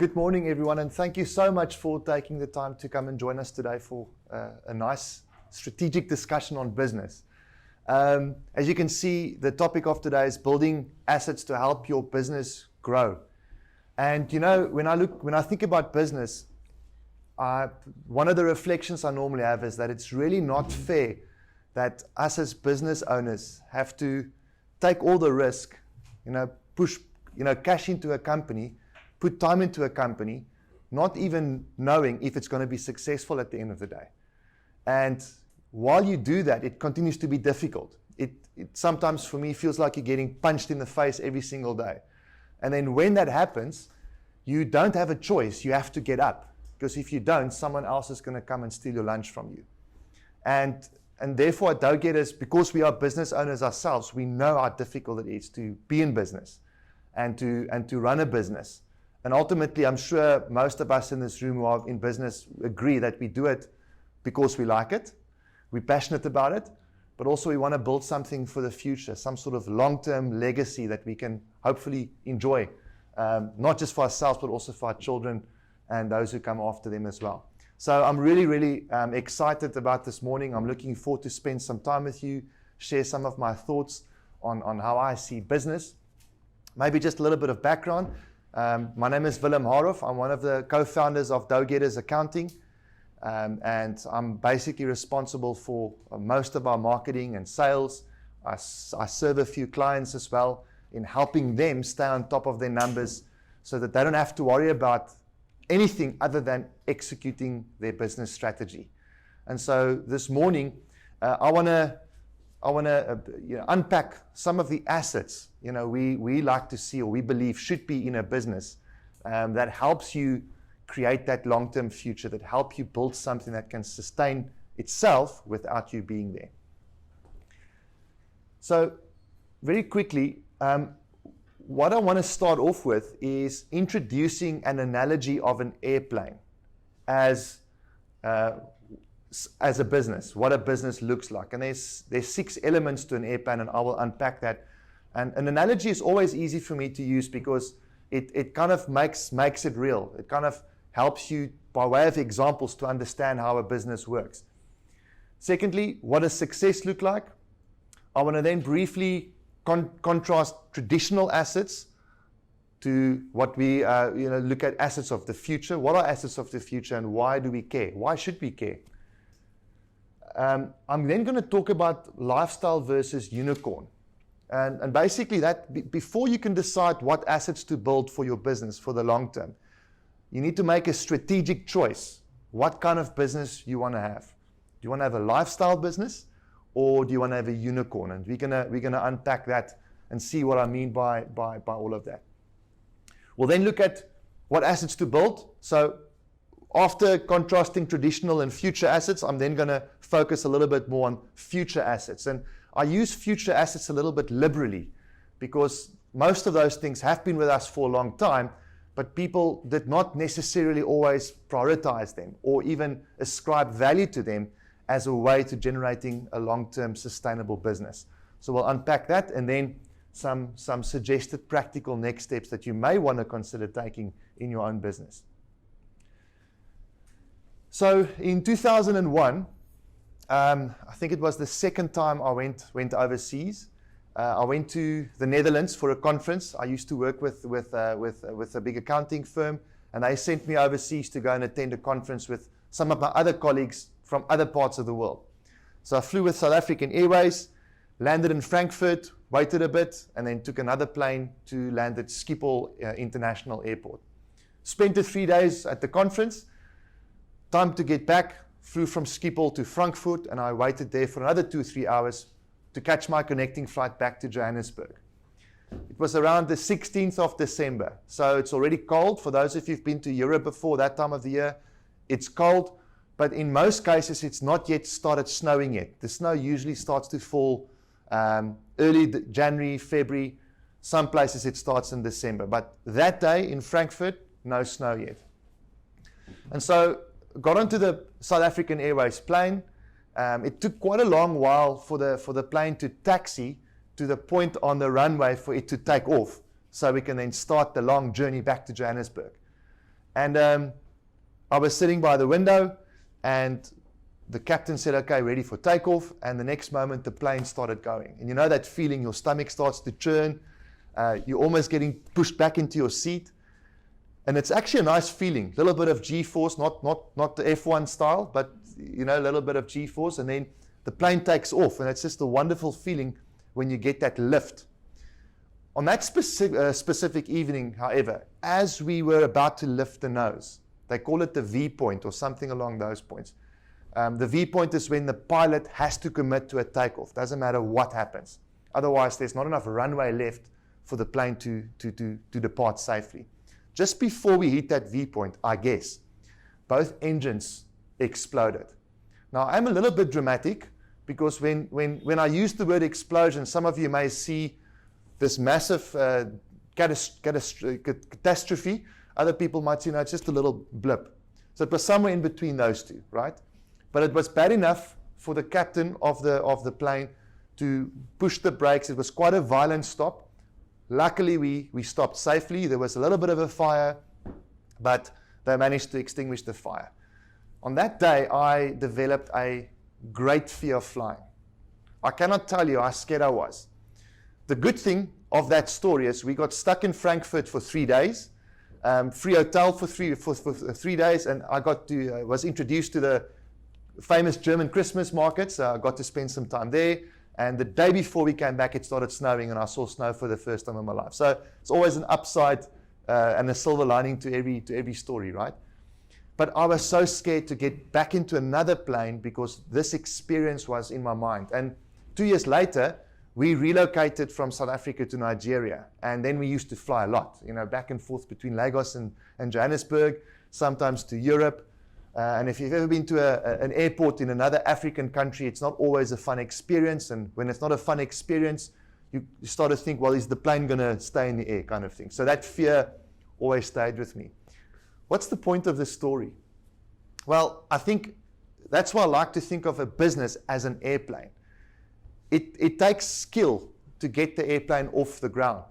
Good morning, everyone, and thank you so much for taking the time to come and join us today for a nice strategic discussion on business. As you can see, the topic of today is building assets to help your business grow. And you know, when I think about business, one of the reflections I normally have is that it's really not fair that us as business owners have to take all the risk, push, cash into a company, put time into a company, not even knowing if it's going to be successful at the end of the day. And while you do that, it continues to be difficult. It sometimes for me feels like you're getting punched in the face every single day. And then when that happens, you don't have a choice. You have to get up, because if you don't, someone else is going to come and steal your lunch from you. And therefore at Go-Getters, because we are business owners ourselves, we know how difficult it is to be in business and to run a business. And ultimately, I'm sure most of us in this room who are in business agree that we do it because we like it, we're passionate about it, but also we want to build something for the future, some sort of long-term legacy that we can hopefully enjoy, not just for ourselves, but also for our children and those who come after them as well. So I'm really, really excited about this morning. I'm looking forward to spend some time with you, share some of my thoughts on how I see business. Maybe just a little bit of background. My name is Willem Haroff. I'm one of the co-founders of Go-Getters Accounting, and I'm basically responsible for most of our marketing and sales. I serve a few clients as well in helping them stay on top of their numbers so that they don't have to worry about anything other than executing their business strategy. And so this morning, I want to unpack some of the assets we like to see, or we believe should be in a business that helps you create that long-term future, that help you build something that can sustain itself without you being there. So very quickly, what I want to start off with is introducing an analogy of an airplane as a business, what a business looks like. And there's 6 elements to an airplane, and I will unpack that. And an analogy is always easy for me to use because it kind of makes it real. It kind of helps you by way of examples to understand how a business works. Secondly, what does success look like? I want to then briefly contrast traditional assets to what we look at assets of the future. What are assets of the future, and why do we care? Why should we care? I'm then going to talk about lifestyle versus unicorn. And basically that before you can decide what assets to build for your business for the long term, you need to make a strategic choice. What kind of business you want to have? Do you want to have a lifestyle business, or do you want to have a unicorn? And we're gonna unpack that and see what I mean by all of that. We'll then look at what assets to build. So after contrasting traditional and future assets, I'm then going to focus a little bit more on future assets. And I use future assets a little bit liberally because most of those things have been with us for a long time, but people did not necessarily always prioritize them or even ascribe value to them as a way to generating a long-term sustainable business. So we'll unpack that, and then some suggested practical next steps that you may want to consider taking in your own business. So in 2001, I think it was the second time I went overseas. I went to the Netherlands for a conference. I used to work with a big accounting firm, and they sent me overseas to go and attend a conference with some of my other colleagues from other parts of the world. So I flew with South African Airways, landed in Frankfurt, waited a bit, and then took another plane to land at Schiphol International Airport. Spent the 3 days at the conference. Time to get back, flew from Schiphol to Frankfurt, and I waited there for another 2-3 hours to catch my connecting flight back to Johannesburg. It was around the 16th of December, so it's already cold. For those of you who've been to Europe before that time of the year, it's cold, but in most cases it's not yet started snowing yet. The snow usually starts to fall early January, February. Some places it starts in December, but that day in Frankfurt, no snow yet. And so got onto the South African Airways plane. It took quite a long while for the plane to taxi to the point on the runway for it to take off, so we can then start the long journey back to Johannesburg. And I was sitting by the window, and the captain said, okay, ready for takeoff. And the next moment, the plane started going. And you know that feeling, your stomach starts to churn. You're almost getting pushed back into your seat. And it's actually a nice feeling. A little bit of G-force, not the F1 style, but you know, a little bit of G-force. And then the plane takes off. And it's just a wonderful feeling when you get that lift. On that specific evening, however, as we were about to lift the nose, they call it the V point or something along those points. The V point is when the pilot has to commit to a takeoff. Doesn't matter what happens. Otherwise, there's not enough runway left for the plane to depart safely. Just before we hit that V point, I guess, both engines exploded. Now, I'm a little bit dramatic because when I use the word explosion, some of you may see this massive catastrophe. Other people might say, no, it's just a little blip. So it was somewhere in between those two, right? But it was bad enough for the captain of the plane to push the brakes. It was quite a violent stop. Luckily, we stopped safely. There was a little bit of a fire, but they managed to extinguish the fire. On that day, I developed a great fear of flying. I cannot tell you how scared I was. The good thing of that story is we got stuck in Frankfurt for 3 days, free hotel for 3 days, and I was introduced to the famous German Christmas market, so I got to spend some time there. And the day before we came back, it started snowing, and I saw snow for the first time in my life. So it's always an upside and a silver lining to every story, right? But I was so scared to get back into another plane because this experience was in my mind. And 2 years later, we relocated from South Africa to Nigeria, and then we used to fly a lot, you know, back and forth between Lagos and Johannesburg, sometimes to Europe. And if you've ever been to an airport in another African country, it's not always a fun experience. And when it's not a fun experience, you start to think, well, is the plane going to stay in the air kind of thing. So that fear always stayed with me. What's the point of this story? Well, I think that's why I like to think of a business as an airplane. It takes skill to get the airplane off the ground.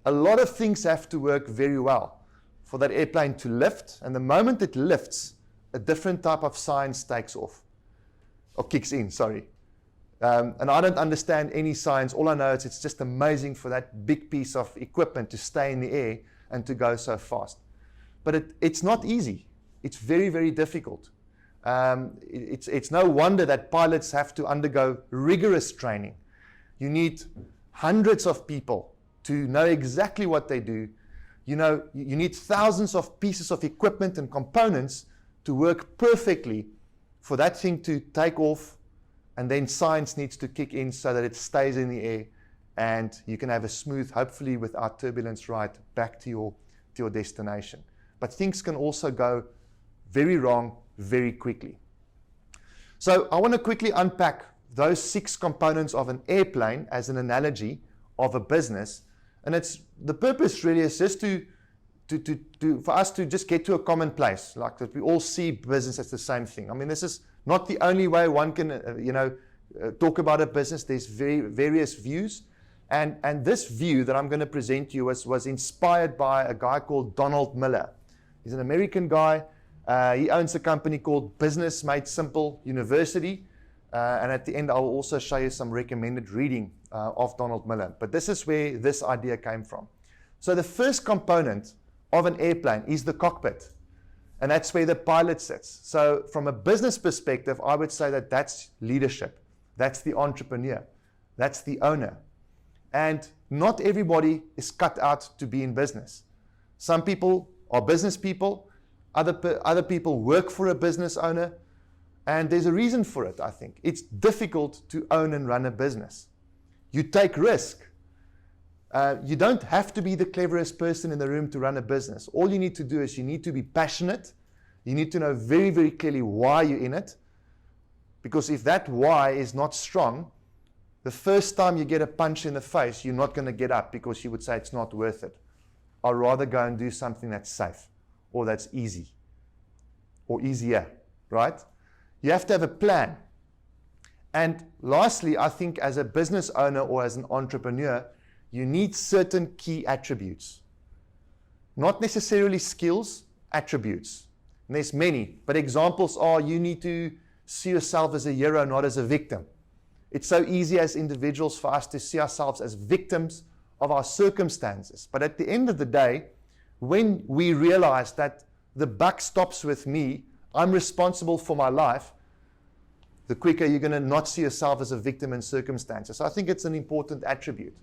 A lot of things have to work very well for that airplane to lift, and the moment it lifts, a different type of science takes off, or kicks in, sorry. And I don't understand any science. All I know is it's just amazing for that big piece of equipment to stay in the air and to go so fast. But it's not easy. It's very, very difficult. It's no wonder that pilots have to undergo rigorous training. You need hundreds of people to know exactly what they do. You know, you need thousands of pieces of equipment and components to work perfectly for that thing to take off, and then science needs to kick in so that it stays in the air and you can have a smooth, hopefully without turbulence, ride back to your destination. But things can also go very wrong very quickly. So I want to quickly unpack those 6 components of an airplane as an analogy of a business. And the purpose really is just for us to just get to a common place, like that we all see business as the same thing. I mean, this is not the only way one can, talk about a business. There's various views. And this view that I'm going to present to you was inspired by a guy called Donald Miller. He's an American guy. He owns a company called Business Made Simple University. And at the end, I'll also show you some recommended reading of Donald Miller. But this is where this idea came from. So the first component of an airplane is the cockpit. And that's where the pilot sits. So from a business perspective, I would say that that's leadership. That's the entrepreneur. That's the owner. And not everybody is cut out to be in business. Some people are business people. Other people work for a business owner. And there's a reason for it, I think. It's difficult to own and run a business. You take risk. You don't have to be the cleverest person in the room to run a business. All you need to do is you need to be passionate. You need to know very, very clearly why you're in it. Because if that why is not strong, the first time you get a punch in the face, you're not going to get up because you would say it's not worth it. I'd rather go and do something that's safe or that's easy or easier, right? You have to have a plan. And lastly, I think as a business owner or as an entrepreneur, you need certain key attributes. Not necessarily skills, attributes. And there's many, but examples are you need to see yourself as a hero, not as a victim. It's so easy as individuals for us to see ourselves as victims of our circumstances. But at the end of the day, when we realize that the buck stops with me, I'm responsible for my life, the quicker you're going to not see yourself as a victim in circumstances. So I think it's an important attribute.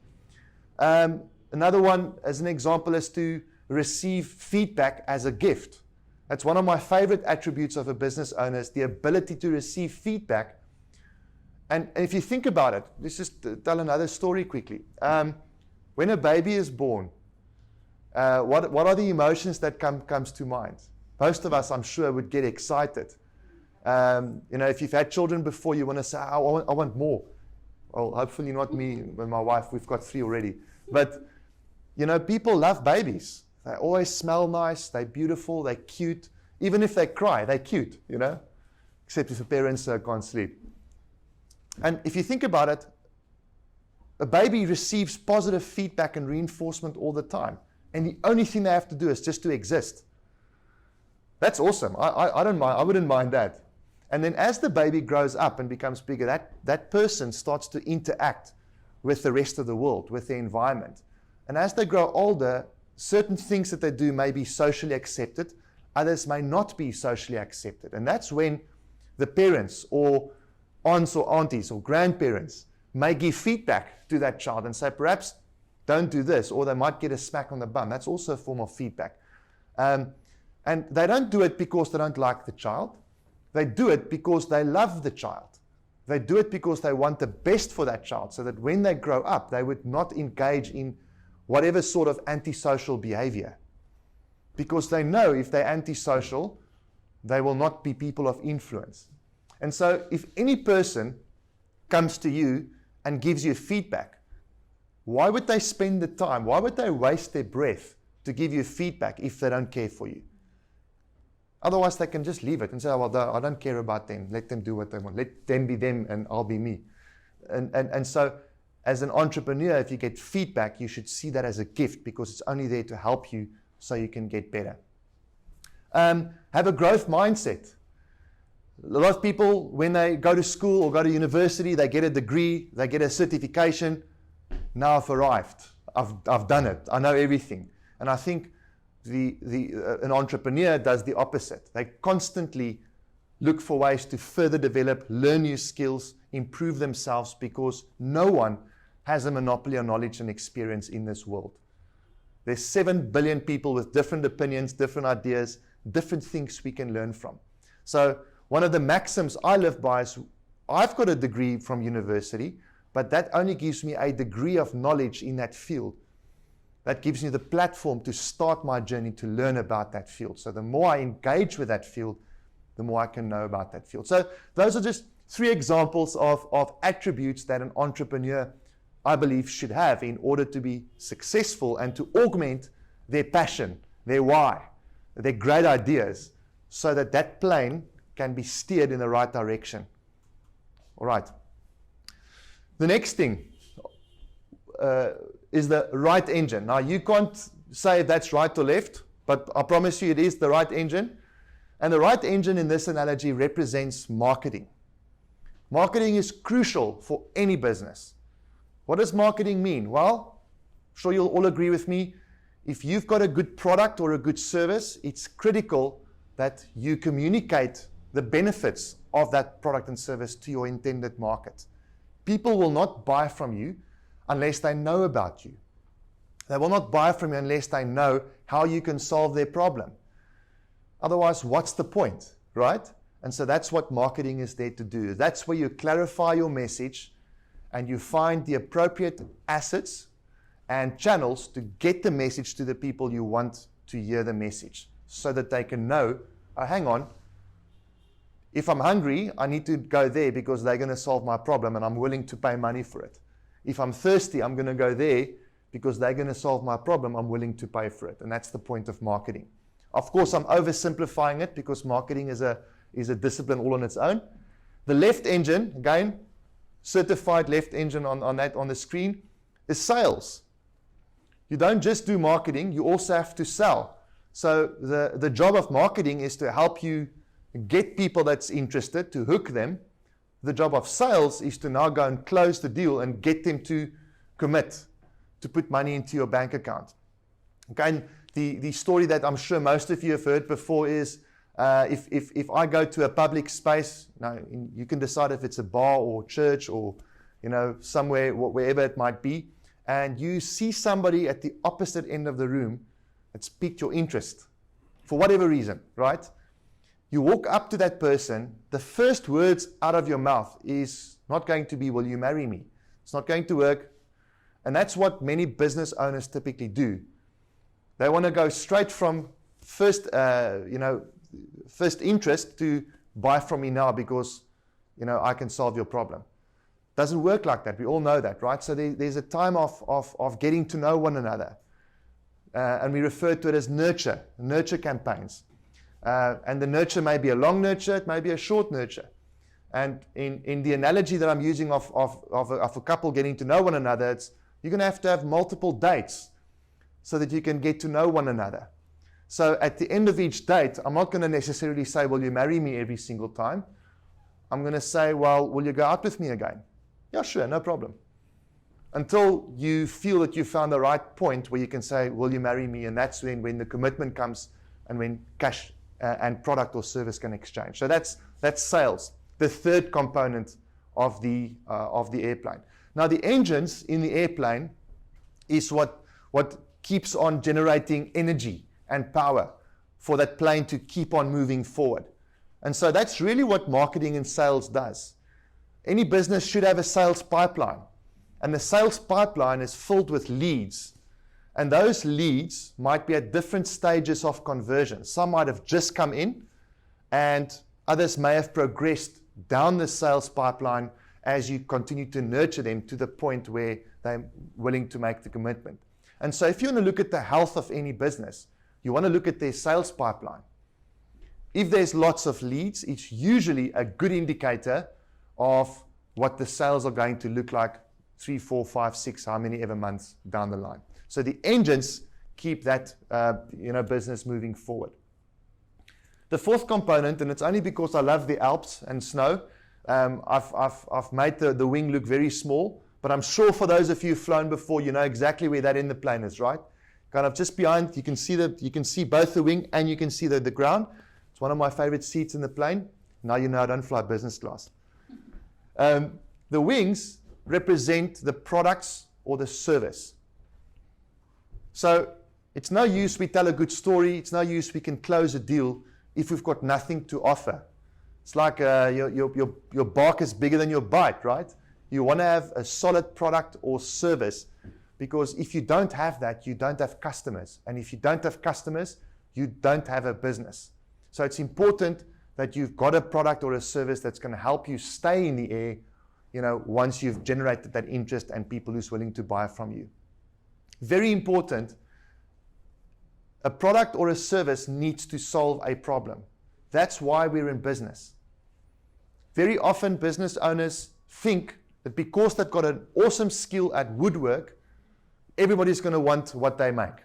Another one, as an example, is to receive feedback as a gift. That's one of my favorite attributes of a business owner, is the ability to receive feedback. And if you think about it, let's just tell another story quickly. When a baby is born, what are the emotions that comes to mind? Most of us, I'm sure, would get excited. If you've had children before, you want to say, I want more. Well, hopefully not me and my wife. We've got 3 already. But, people love babies. They always smell nice. They're beautiful. They're cute. Even if they cry, they're cute, except if the parents can't sleep. And if you think about it, a baby receives positive feedback and reinforcement all the time. And the only thing they have to do is just to exist. That's awesome. I don't mind. I wouldn't mind that. And then as the baby grows up and becomes bigger, that person starts to interact with the rest of the world, with the environment. And as they grow older, certain things that they do may be socially accepted, others may not be socially accepted. And that's when the parents or aunts or aunties or grandparents may give feedback to that child and say, perhaps don't do this, or they might get a smack on the bum. That's also a form of feedback. And they don't do it because they don't like the child. They do it because they love the child. They do it because they want the best for that child, so that when they grow up, they would not engage in whatever sort of antisocial behavior. Because they know if they're antisocial, they will not be people of influence. And so if any person comes to you and gives you feedback, why would they spend the time? Why would they waste their breath to give you feedback if they don't care for you? Otherwise, they can just leave it and say, well, I don't care about them. Let them do what they want. Let them be them and I'll be me. And so as an entrepreneur, if you get feedback, you should see that as a gift, because it's only there to help you so you can get better. Have a growth mindset. A lot of people, when they go to school or go to university, they get a degree, they get a certification. Now I've arrived. I've done it. I know everything. And I think an entrepreneur does the opposite. They constantly look for ways to further develop, learn new skills, improve themselves, because no one has a monopoly on knowledge and experience in this world. There's 7 billion people with different opinions, different ideas, different things we can learn from. So one of the maxims I live by is, I've got a degree from university, but that only gives me a degree of knowledge in that field. That gives me the platform to start my journey to learn about that field. So the more I engage with that field, the more I can know about that field. So those are just 3 examples of attributes that an entrepreneur, I believe, should have in order to be successful and to augment their passion, their why, their great ideas, so that that plane can be steered in the right direction. All right. The next thing is the right engine. Now, you can't say if that's right or left, but I promise you it is the right engine. And the right engine in this analogy represents marketing. Marketing is crucial for any business. What does marketing mean? Well, I'm sure you'll all agree with me. If you've got a good product or a good service, it's critical that you communicate the benefits of that product and service to your intended market. People will not buy from you unless they know about you. They will not buy from you unless they know how you can solve their problem. Otherwise, what's the point, right? And so that's what marketing is there to do. That's where you clarify your message and you find the appropriate assets and channels to get the message to the people you want to hear the message, so that they can know, oh, hang on, if I'm hungry, I need to go there because they're going to solve my problem and I'm willing to pay money for it. If I'm thirsty, I'm going to go there because they're going to solve my problem. I'm willing to pay for it. And that's the point of marketing. Of course, I'm oversimplifying it because marketing is a discipline all on its own. The left engine, again, certified left engine on the screen, is sales. You don't just do marketing, you also have to sell. So the job of marketing is to help you get people that's interested, to hook them. The job of sales is to now go and close the deal and get them to commit, to put money into your bank account. Okay, and the story that I'm sure most of you have heard before is if I go to a public space, now you can decide if it's a bar or church or somewhere, wherever it might be, and you see somebody at the opposite end of the room that's piqued your interest for whatever reason, right? You walk up to that person, the first words out of your mouth is not going to be, will you marry me? It's not going to work. And that's what many business owners typically do. They want to go straight from first interest to buy from me now because, I can solve your problem. Doesn't work like that. We all know that, right? So there's a time of getting to know one another. And we refer to it as nurture campaigns. And the nurture may be a long nurture, it may be a short nurture. And in the analogy that I'm using of a couple getting to know one another, you're going to have multiple dates so that you can get to know one another. So at the end of each date, I'm not going to necessarily say, will you marry me every single time? I'm going to say, well, will you go out with me again? Yeah, sure, no problem. Until you feel that you found the right point where you can say, will you marry me? And that's when the commitment comes and when cash and product or service can exchange. So that's sales, the third component of the airplane. Now the engines in the airplane is what keeps on generating energy and power for that plane to keep on moving forward. And so that's really what marketing and sales does. Any business should have a sales pipeline. And the sales pipeline is filled with leads. And those leads might be at different stages of conversion. Some might have just come in, and others may have progressed down the sales pipeline as you continue to nurture them to the point where they're willing to make the commitment. And so if you want to look at the health of any business, you want to look at their sales pipeline. If there's lots of leads, it's usually a good indicator of what the sales are going to look like 3, 4, 5, 6, how many ever months down the line. So the engines keep that business moving forward. The fourth component, and it's only because I love the Alps and snow, I've made the wing look very small, but I'm sure for those of you who've flown before, you know exactly where that in the plane is, right? Kind of just behind, you can see both the wing and you can see the ground. It's one of my favorite seats in the plane. Now you know I don't fly business class. The wings represent the products or the service. So it's no use we tell a good story, it's no use we can close a deal if we've got nothing to offer. It's like your bark is bigger than your bite, right? You want to have a solid product or service, because if you don't have that, you don't have customers. And if you don't have customers, you don't have a business. So it's important that you've got a product or a service that's going to help you stay in the air, once you've generated that interest and people who's willing to buy from you. Very important, a product or a service needs to solve a problem. That's why we're in business. Very often business owners think that because they've got an awesome skill at woodwork, everybody's going to want what they make.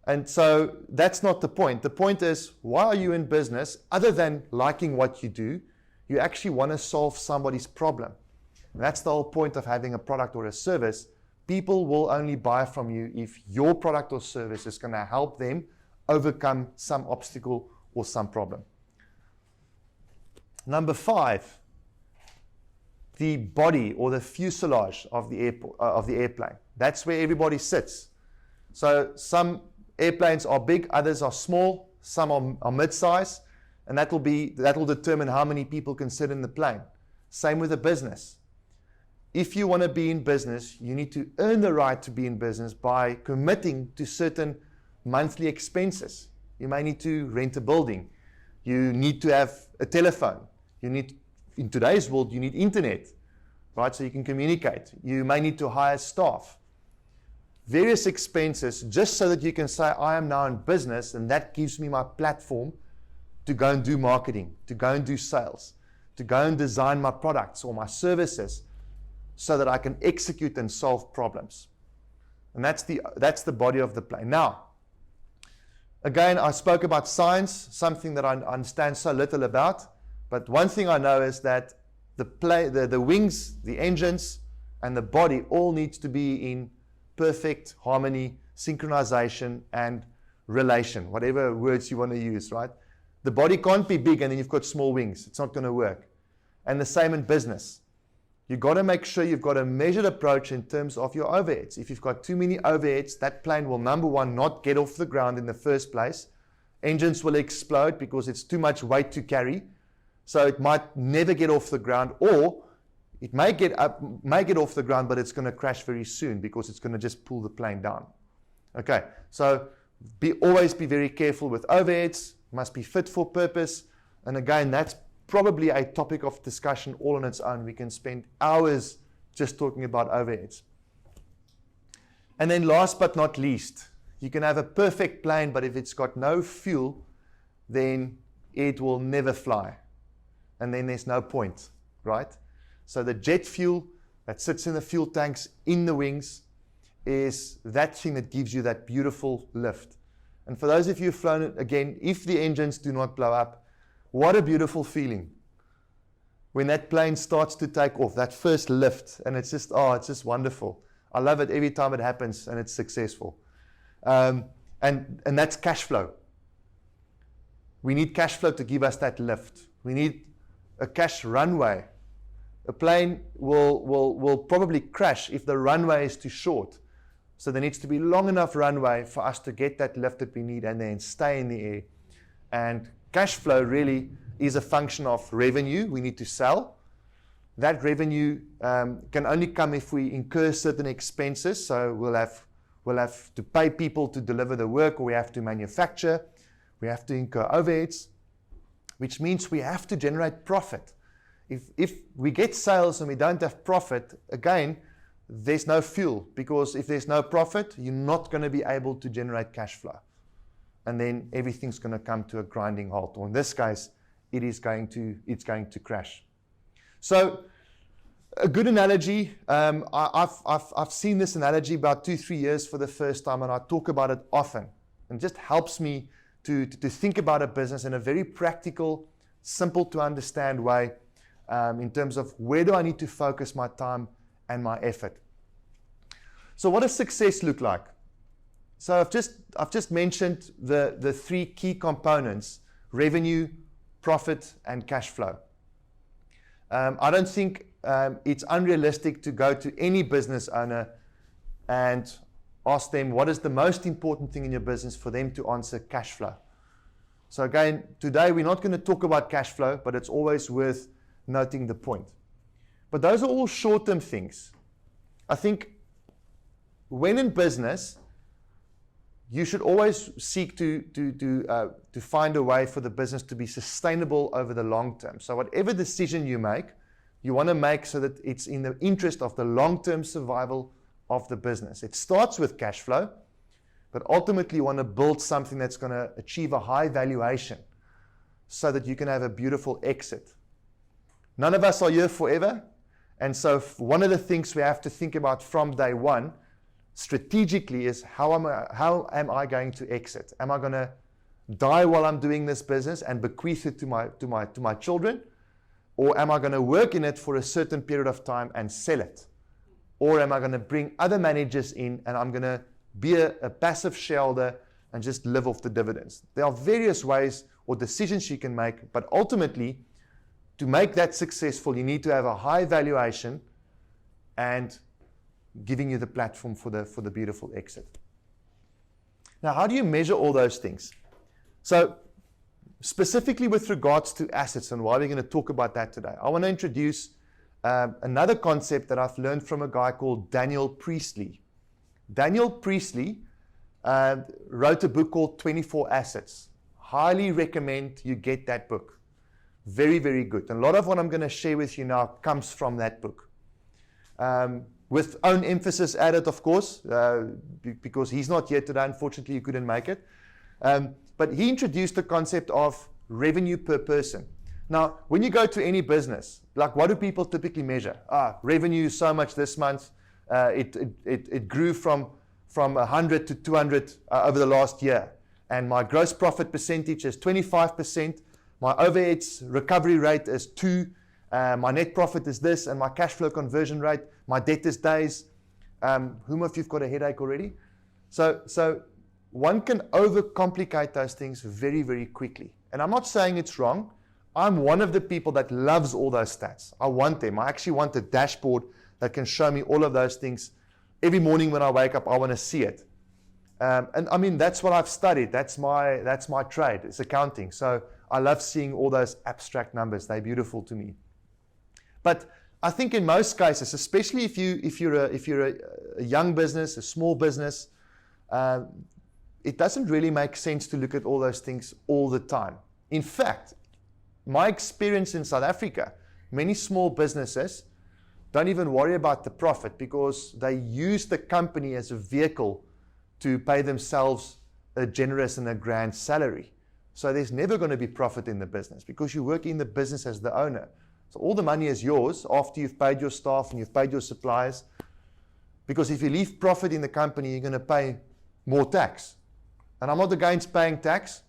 And so that's not the point. The point is, why are you in business? Other than liking what you do, you actually want to solve somebody's problem. And that's the whole point of having a product or a service. People will only buy from you if your product or service is going to help them overcome some obstacle or some problem. Number 5, the body or the fuselage of the airplane. That's where everybody sits. So some airplanes are big, others are small, some are mid-size, and that will determine how many people can sit in the plane. Same with a business. If you want to be in business, you need to earn the right to be in business by committing to certain monthly expenses. You may need to rent a building. You need to have a telephone. In today's world, you need internet, right? So you can communicate. You may need to hire staff. Various expenses, just so that you can say, I am now in business, and that gives me my platform to go and do marketing, to go and do sales, to go and design my products or my services so that I can execute and solve problems. And that's the body of the plane. Now, Again, I spoke about science, something that I understand so little about. But one thing I know is that the wings, the engines, and the body all needs to be in perfect harmony, synchronization, and relation, whatever words you want to use, right? The body can't be big and then you've got small wings. It's not going to work. And the same in business. You've got to make sure you've got a measured approach in terms of your overheads. If you've got too many overheads, that plane will, number one, not get off the ground in the first place. Engines will explode because it's too much weight to carry. So it might never get off the ground, or it may get off the ground, but it's going to crash very soon because it's going to just pull the plane down. Okay, so always be very careful with overheads. Must be fit for purpose. And again, that's probably a topic of discussion all on its own. We can spend hours just talking about overheads. And then last but not least, you can have a perfect plane, but if it's got no fuel, then it will never fly. And then there's no point, right? So the jet fuel that sits in the fuel tanks in the wings is that thing that gives you that beautiful lift. And for those of you who've flown it, again, if the engines do not blow up, what a beautiful feeling when that plane starts to take off, that first lift, and it's just wonderful. I love it every time it happens and it's successful. And that's cash flow. We need cash flow to give us that lift. We need a cash runway. A plane will probably crash if the runway is too short. So there needs to be long enough runway for us to get that lift that we need and then stay in the air. And cash flow really is a function of revenue. We need to sell. That revenue can only come if we incur certain expenses. So we'll have to pay people to deliver the work, or we have to manufacture. We have to incur overheads, which means we have to generate profit. If we get sales and we don't have profit, again, there's no fuel, because if there's no profit, you're not going to be able to generate cash flow. And then everything's going to come to a grinding halt. Or in this case, it's going to crash. So a good analogy, I've seen this analogy about 2-3 years for the first time, and I talk about it often. And it just helps me to think about a business in a very practical, simple to understand way, in terms of where do I need to focus my time and my effort. So what does success look like? So I've just mentioned the three key components: revenue, profit, and cash flow. I don't think it's unrealistic to go to any business owner and ask them what is the most important thing in your business, for them to answer cash flow. So again, today we're not going to talk about cash flow, but it's always worth noting the point. But those are all short-term things. I think when in business, you should always seek to find a way for the business to be sustainable over the long term. So whatever decision you make, you want to make so that it's in the interest of the long-term survival of the business. It starts with cash flow, but ultimately you want to build something that's going to achieve a high valuation so that you can have a beautiful exit. None of us are here forever. And so one of the things we have to think about from day one, strategically, is how am I going to exit? Am I going to die while I'm doing this business and bequeath it to my children? Or am I going to work in it for a certain period of time and sell it? Or am I going to bring other managers in and I'm going to be a passive shareholder and just live off the dividends? There are various ways or decisions you can make, but ultimately, to make that successful, you need to have a high valuation and giving you the platform for the beautiful exit. Now, how do you measure all those things? So, specifically with regards to assets and why we're going to talk about that today, I want to introduce another concept that I've learned from a guy called Daniel Priestley. Daniel Priestley wrote a book called 24 Assets. Highly recommend you get that book. Very, very good. And a lot of what I'm going to share with you now comes from that book. With own emphasis added, of course, because he's not here today. Unfortunately, he couldn't make it. But he introduced the concept of revenue per person. Now, when you go to any business, like what do people typically measure? Revenue so much this month. It grew from 100 to 200 over the last year. and my gross profit percentage is 25%, my overheads recovery rate is 2, my net profit is this, and my cash flow conversion rate, my debtors days. Whom of you've got a headache already? So one can overcomplicate those things very, very quickly. And I'm not saying it's wrong. I'm one of the people that loves all those stats. I want them. I actually want a dashboard that can show me all of those things. Every morning when I wake up, I want to see it. And I mean, that's what I've studied. That's my trade. It's accounting. So I love seeing all those abstract numbers. They're beautiful to me. But I think in most cases, especially if you're a young business, a small business, it doesn't really make sense to look at all those things all the time. In fact, my experience in South Africa, many small businesses don't even worry about the profit because they use the company as a vehicle to pay themselves a generous and a grand salary. So there's never going to be profit in the business because you work in the business as the owner. So all the money is yours after you've paid your staff and you've paid your suppliers. Because if you leave profit in the company, you're going to pay more tax. And I'm not against paying tax.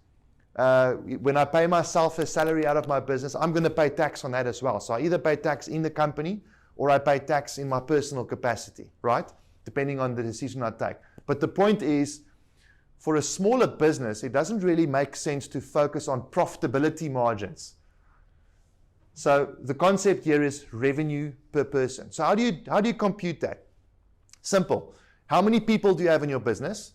When I pay myself a salary out of my business, I'm going to pay tax on that as well. So I either pay tax in the company or I pay tax in my personal capacity, right? Depending on the decision I take. But the point is, for a smaller business, it doesn't really make sense to focus on profitability margins. So the concept here is revenue per person. So how do you compute that? Simple. How many people do you have in your business?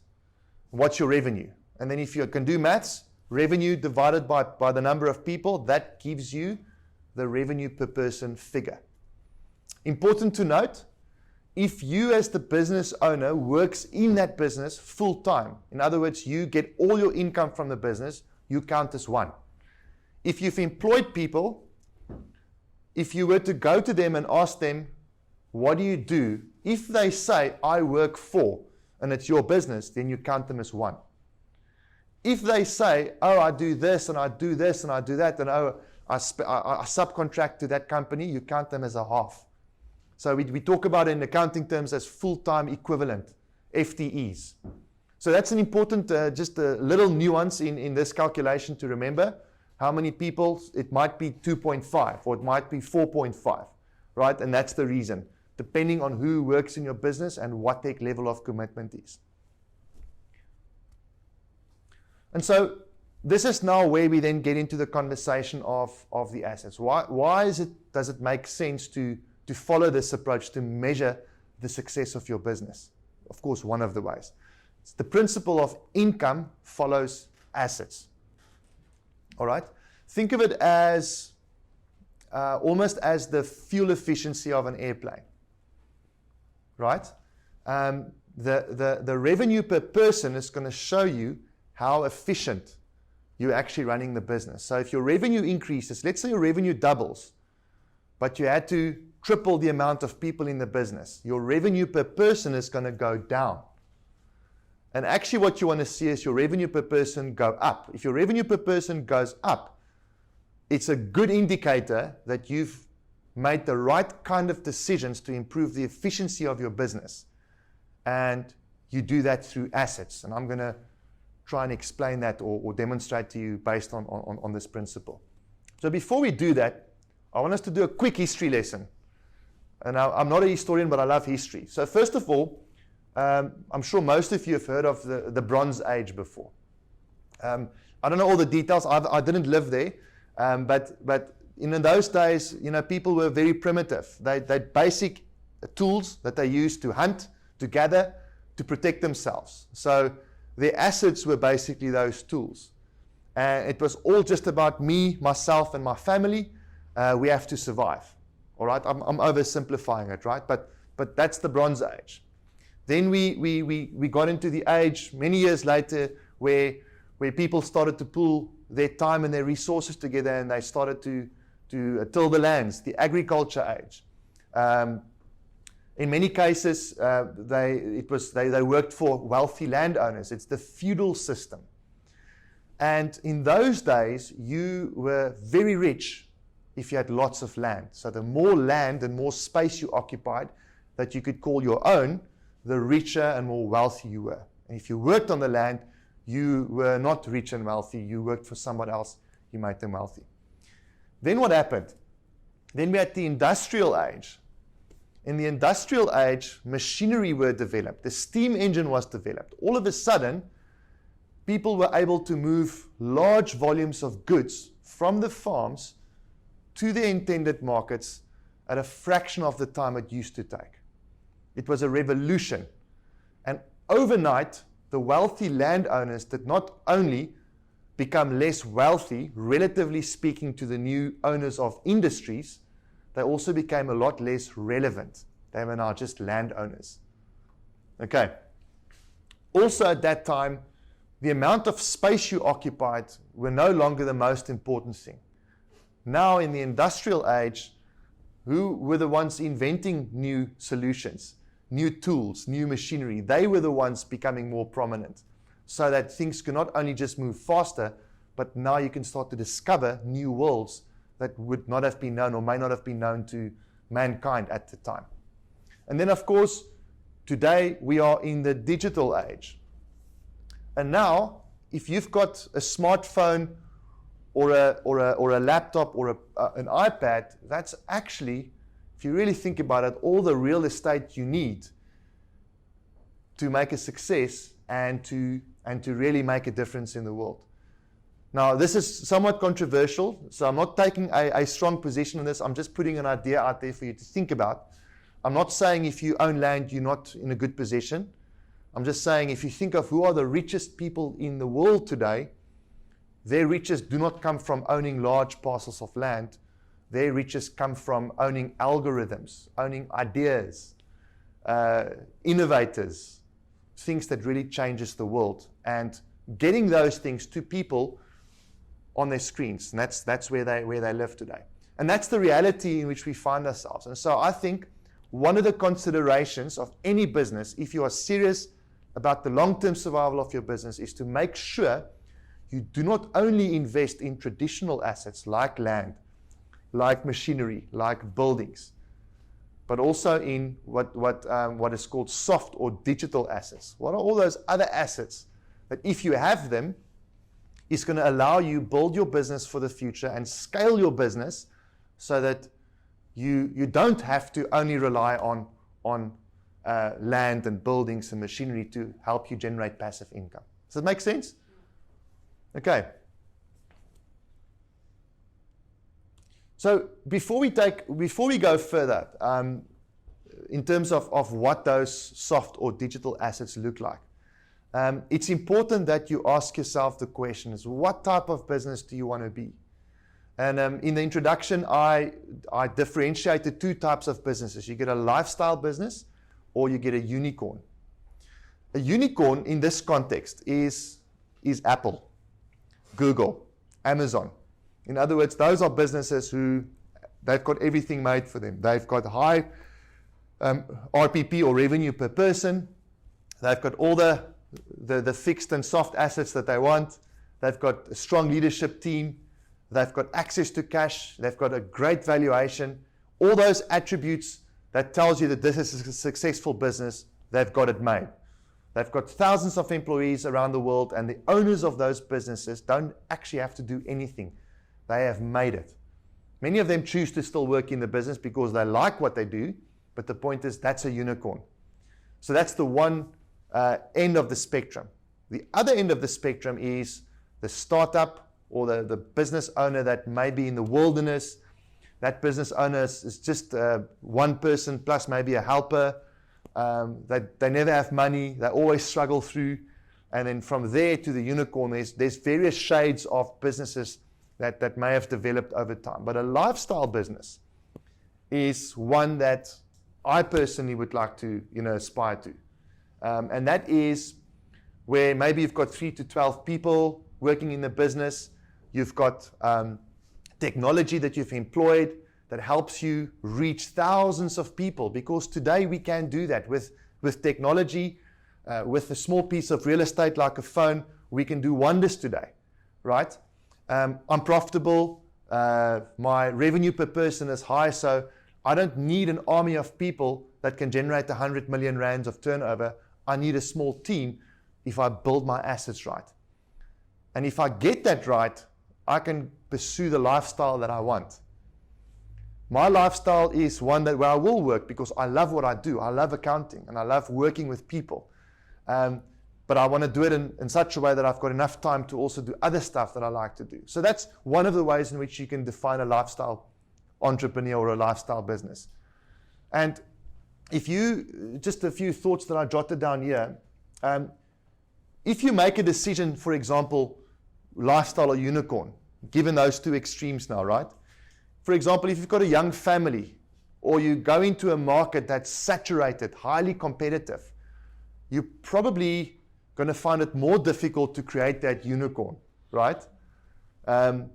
What's your revenue? And then if you can do maths, revenue divided by the number of people, that gives you the revenue per person figure. Important to note, if you as the business owner works in that business full time, in other words, you get all your income from the business, you count as one. If you've employed people, if you were to go to them and ask them, what do you do? If they say, I work for, and it's your business, then you count them as one. If they say, oh, I do this, and I do this, and I do that, and oh, I subcontract to that company, you count them as a half. So we talk about it in accounting terms as full-time equivalent, FTEs. So that's an important, just a little nuance in this calculation to remember. How many people? It might be 2.5 or it might be 4.5, right? And that's the reason, depending on who works in your business and what their level of commitment is. And so this is now where we then get into the conversation of the assets. Why does it make sense to follow this approach to measure the success of your business? Of course, one of the ways. It's the principle of income follows assets. All right? Think of it as almost as the fuel efficiency of an airplane. Right? The revenue per person is going to show you how efficient you're actually running the business. So if your revenue increases, let's say your revenue doubles, but you had to triple the amount of people in the business, your revenue per person is going to go down. And actually what you want to see is your revenue per person go up. If your revenue per person goes up, it's a good indicator that you've made the right kind of decisions to improve the efficiency of your business. And you do that through assets. And I'm going to try and explain that or demonstrate to you based on this principle. So before we do that, I want us to do a quick history lesson. And I'm not a historian, but I love history. So first of all, I'm sure most of you have heard of the Bronze Age before. I don't know all the details. I didn't live there. But in those days, people were very primitive. They had basic tools that they used to hunt, to gather, to protect themselves. So their assets were basically those tools. And it was all just about me, myself, and my family. We have to survive. All right, I'm oversimplifying it, right? But that's the Bronze Age. Then we got into the age many years later where people started to pool their time and their resources together, and they started to till the lands, the agriculture age. In many cases, they worked for wealthy landowners. It's the feudal system. And in those days, you were very rich if you had lots of land. So the more land and more space you occupied that you could call your own, the richer and more wealthy you were. And if you worked on the land, you were not rich and wealthy. You worked for someone else. You made them wealthy. Then what happened? Then we had the industrial age. In the industrial age, machinery were developed. The steam engine was developed. All of a sudden, people were able to move large volumes of goods from the farms to the intended markets at a fraction of the time it used to take. It was a revolution. And overnight, the wealthy landowners did not only become less wealthy, relatively speaking to the new owners of industries, they also became a lot less relevant. They were now just landowners. Okay. Also at that time, the amount of space you occupied were no longer the most important thing. Now in the industrial age, who were the ones inventing new solutions, new tools, new machinery? They were the ones becoming more prominent, so that things could not only just move faster, but now you can start to discover new worlds that would not have been known or may not have been known to mankind at the time. And then, of course, today we are in the digital age. And now, if you've got a smartphone or a laptop or an iPad, that's actually, if you really think about it, all the real estate you need to make a success and to really make a difference in the world. Now, this is somewhat controversial, so I'm not taking a strong position on this. I'm just putting an idea out there for you to think about. I'm not saying if you own land, you're not in a good position. I'm just saying if you think of who are the richest people in the world today, their riches do not come from owning large parcels of land. Their riches come from owning algorithms, owning ideas, innovators, things that really changes the world, and getting those things to people on their screens. And that's where they live today. And that's the reality in which we find ourselves. And so I think one of the considerations of any business, if you are serious about the long-term survival of your business, is to make sure you do not only invest in traditional assets like land, like machinery, like buildings, but also in what is called soft or digital assets. What are all those other assets that, if you have them, is going to allow you build your business for the future and scale your business so that you don't have to only rely on land and buildings and machinery to help you generate passive income. Does that make sense? Okay. So before we go further, in terms of what those soft or digital assets look like, it's important that you ask yourself the question is, what type of business do you want to be? And in the introduction, I differentiated two types of businesses. You get a lifestyle business or you get a unicorn. A unicorn in this context is Apple, Google, Amazon. In other words, those are businesses who they've got everything made for them. They've got high RPP or revenue per person. They've got all the fixed and soft assets that they want. They've got a strong leadership team. They've got access to cash. They've got a great valuation. All those attributes that tells you that this is a successful business, they've got it made. They've got thousands of employees around the world, and the owners of those businesses don't actually have to do anything. They have made it. Many of them choose to still work in the business because they like what they do, but the point is that's a unicorn. So that's the one end of the spectrum. The other end of the spectrum is the startup or the business owner that may be in the wilderness. That business owner is just one person plus maybe a helper. They never have money. They always struggle through. And then from there to the unicorn, there's various shades of businesses that may have developed over time. But a lifestyle business is one that I personally would like to aspire to. And that is where maybe you've got 3 to 12 people working in the business. You've got technology that you've employed that helps you reach thousands of people, because today we can do that with technology, with a small piece of real estate like a phone. We can do wonders today, right? I'm profitable. My revenue per person is high, so I don't need an army of people that can generate 100 million rands of turnover. I need a small team if I build my assets right. And if I get that right, I can pursue the lifestyle that I want. My lifestyle is one where I will work because I love what I do. I love accounting and I love working with people. But I want to do it in such a way that I've got enough time to also do other stuff that I like to do. So that's one of the ways in which you can define a lifestyle entrepreneur or a lifestyle business. And just a few thoughts that I jotted down here. If you make a decision, for example, lifestyle or unicorn, given those two extremes now, right? For example, if you've got a young family or you go into a market that's saturated, highly competitive, you're probably going to find it more difficult to create that unicorn, right?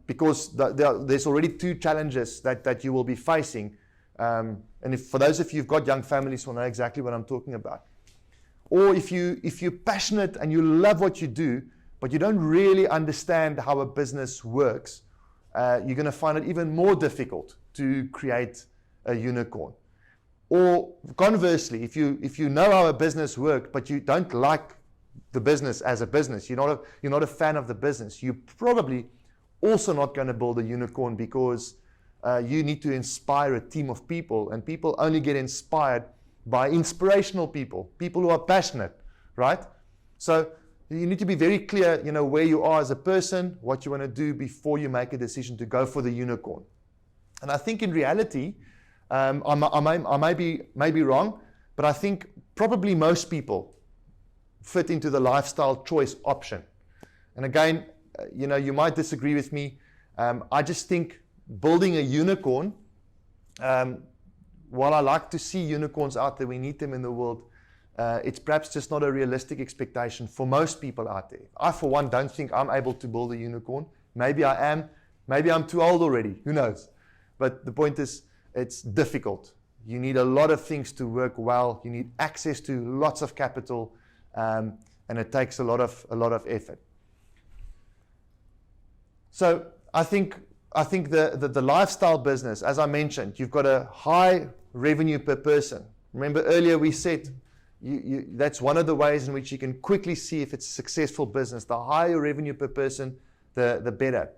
Because there's already two challenges that you will be facing. And for those of you who've got young families will know exactly what I'm talking about. Or if you're passionate and you love what you do, but you don't really understand how a business works, you're going to find it even more difficult to create a unicorn. Or conversely, if you know how a business works, but you don't like the business as a business, you're not a fan of the business, you're probably also not going to build a unicorn because you need to inspire a team of people, and people only get inspired by inspirational people who are passionate, right? So you need to be very clear, where you are as a person, what you want to do before you make a decision to go for the unicorn. And I think in reality, I may be wrong, but I think probably most people fit into the lifestyle choice option. And again, you might disagree with me. I just think building a unicorn, while I like to see unicorns out there, we need them in the world, it's perhaps just not a realistic expectation for most people out there. I, for one, don't think I'm able to build a unicorn. Maybe I am. Maybe I'm too old already. Who knows? But the point is, it's difficult. You need a lot of things to work well. You need access to lots of capital, and it takes a lot of effort. So I think the lifestyle business, as I mentioned, you've got a high revenue per person. Remember earlier we said that's one of the ways in which you can quickly see if it's a successful business. The higher revenue per person, the better.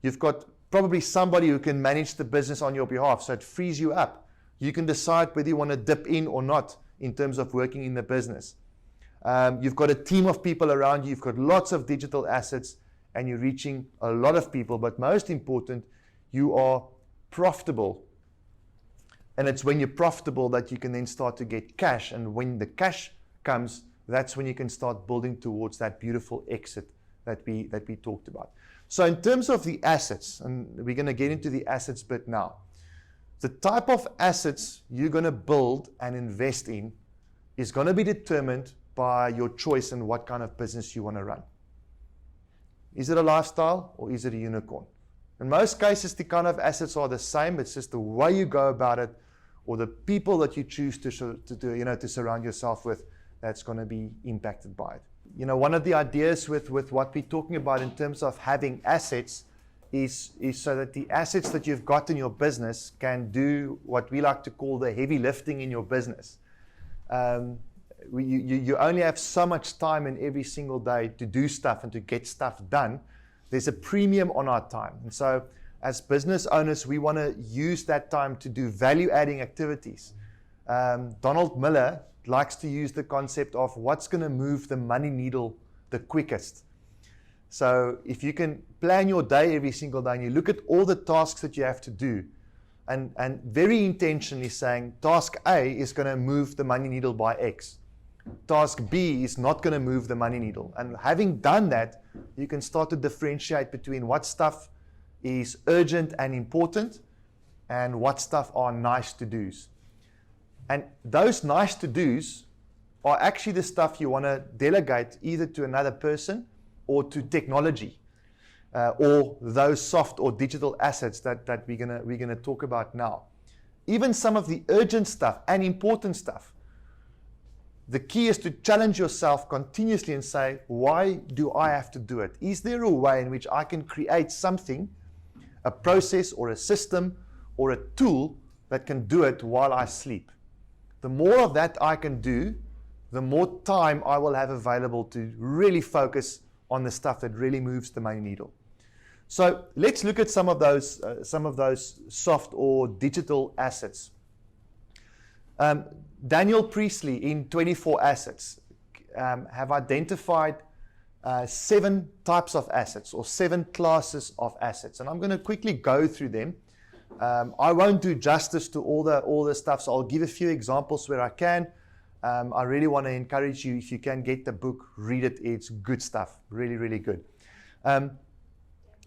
You've got probably somebody who can manage the business on your behalf, so it frees you up. You can decide whether you want to dip in or not in terms of working in the business. You've got a team of people around you. You've got lots of digital assets, and you're reaching a lot of people. But most important, you are profitable. And it's when you're profitable that you can then start to get cash. And when the cash comes, that's when you can start building towards that beautiful exit that we talked about. So in terms of the assets, and we're going to get into the assets bit now, the type of assets you're going to build and invest in is going to be determined by your choice and what kind of business you want to run. Is it a lifestyle or is it a unicorn? In most cases, the kind of assets are the same. It's just the way you go about it or the people that you choose to surround yourself with that's going to be impacted by it. One of the ideas with what we're talking about in terms of having assets is so that the assets that you've got in your business can do what we like to call the heavy lifting in your business. You only have so much time in every single day to do stuff and to get stuff done. There's a premium on our time. And so as business owners, we want to use that time to do value-adding activities. Donald Miller likes to use the concept of what's going to move the money needle the quickest. So if you can plan your day every single day and you look at all the tasks that you have to do and very intentionally saying task A is going to move the money needle by X. Task B is not going to move the money needle. And having done that, you can start to differentiate between what stuff is urgent and important and what stuff are nice to do's. And those nice to do's are actually the stuff you want to delegate either to another person or to technology, or those soft or digital assets that we're gonna talk about now. Even some of the urgent stuff and important stuff, the key is to challenge yourself continuously and say, why do I have to do it? Is there a way in which I can create something, a process or a system or a tool that can do it while I sleep? The more of that I can do, the more time I will have available to really focus on the stuff that really moves the money needle. So let's look at some of those soft or digital assets. Daniel Priestley in 24 Assets have identified 7 types of assets or 7 classes of assets, and I'm going to quickly go through them. I won't do justice to all the stuff, so I'll give a few examples where I can. I really want to encourage you, if you can get the book, read it. It's good stuff, really, really good.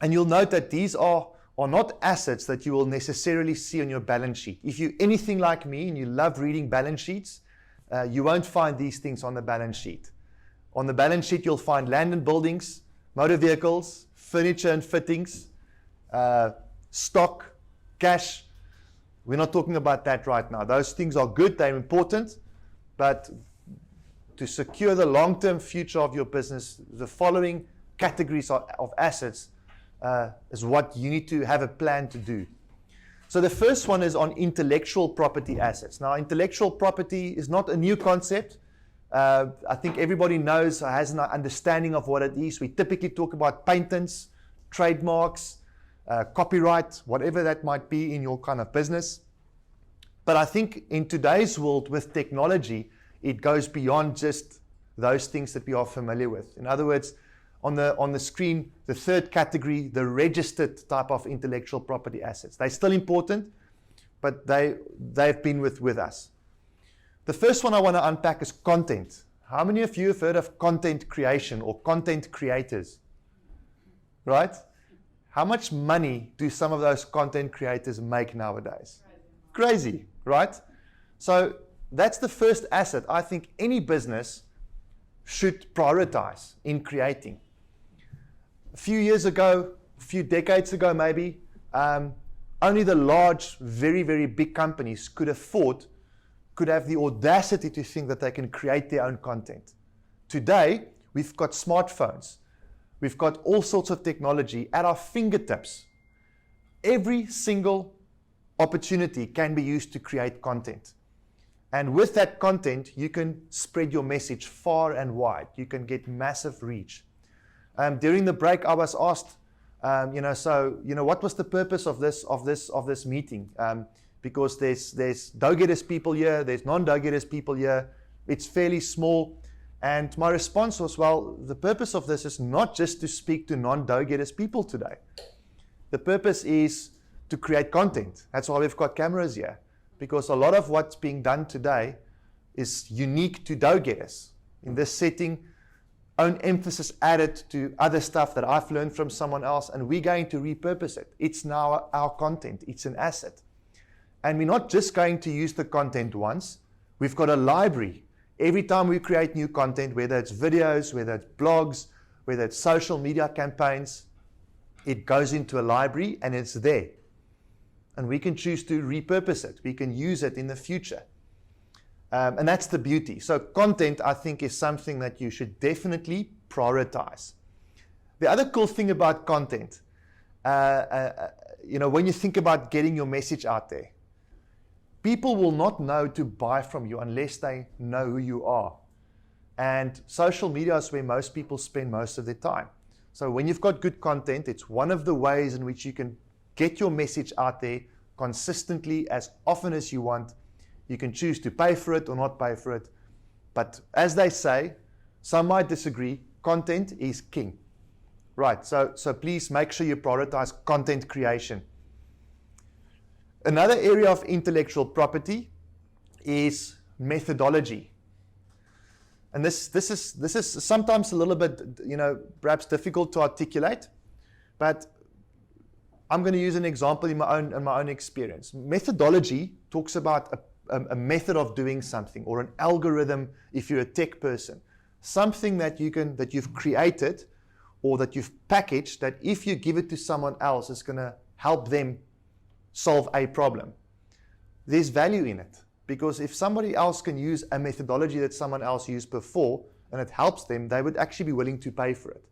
And you'll note that these are not assets that you will necessarily see on your balance sheet. If you're anything like me and you love reading balance sheets, you won't find these things on the balance sheet. On the balance sheet, you'll find land and buildings, motor vehicles, furniture and fittings, stock, cash. We're not talking about that right now. Those things are good, they're important, but to secure the long-term future of your business, the following categories of assets is what you need to have a plan to do. So the first one is on intellectual property assets. Now, intellectual property is not a new concept. I think everybody knows, has an understanding of what it is. We typically talk about patents, trademarks, copyright, whatever that might be in your kind of business. But I think in today's world with technology, it goes beyond just those things that we are familiar with. In other words, on the screen, the third category, the registered type of intellectual property assets. They're still important, but they've been with us. The first one I want to unpack is content. How many of you have heard of content creation or content creators? Right? How much money do some of those content creators make nowadays? Crazy, right? So that's the first asset I think any business should prioritize in creating. A few years ago, a few decades ago maybe, only the large, very, very big companies could have the audacity to think that they can create their own content. Today, we've got smartphones. We've got all sorts of technology at our fingertips. Every single opportunity can be used to create content. And with that content, you can spread your message far and wide. You can get massive reach. During the break, I was asked, what was the purpose of this meeting? Because there's dough-getters people here, there's non-dough-getters people here. It's fairly small. And my response was, well, the purpose of this is not just to speak to non-dough-getters people today. The purpose is to create content. That's why we've got cameras here. Because a lot of what's being done today is unique to dough-getters. In this setting, own emphasis added to other stuff that I've learned from someone else, and we're going to repurpose it. It's now our content. It's an asset. And we're not just going to use the content once. We've got a library. Every time we create new content, whether it's videos, whether it's blogs, whether it's social media campaigns, it goes into a library and it's there. And we can choose to repurpose it. We can use it in the future. And that's the beauty. So content, I think, is something that you should definitely prioritize. The other cool thing about content, when you think about getting your message out there, people will not know to buy from you unless they know who you are. And social media is where most people spend most of their time. So when you've got good content, it's one of the ways in which you can get your message out there consistently as often as you want. You can choose to pay for it or not pay for it. But as they say, some might disagree, content is king. Right, so please make sure you prioritize content creation. Another area of intellectual property is methodology. And this is sometimes a little bit, perhaps difficult to articulate, but I'm going to use an example in my own experience. Methodology talks about a method of doing something, or an algorithm if you're a tech person. Something that you've created or that you've packaged, that if you give it to someone else, it's going to help them solve a problem. There's value in it, because if somebody else can use a methodology that someone else used before and it helps them, they would actually be willing to pay for it.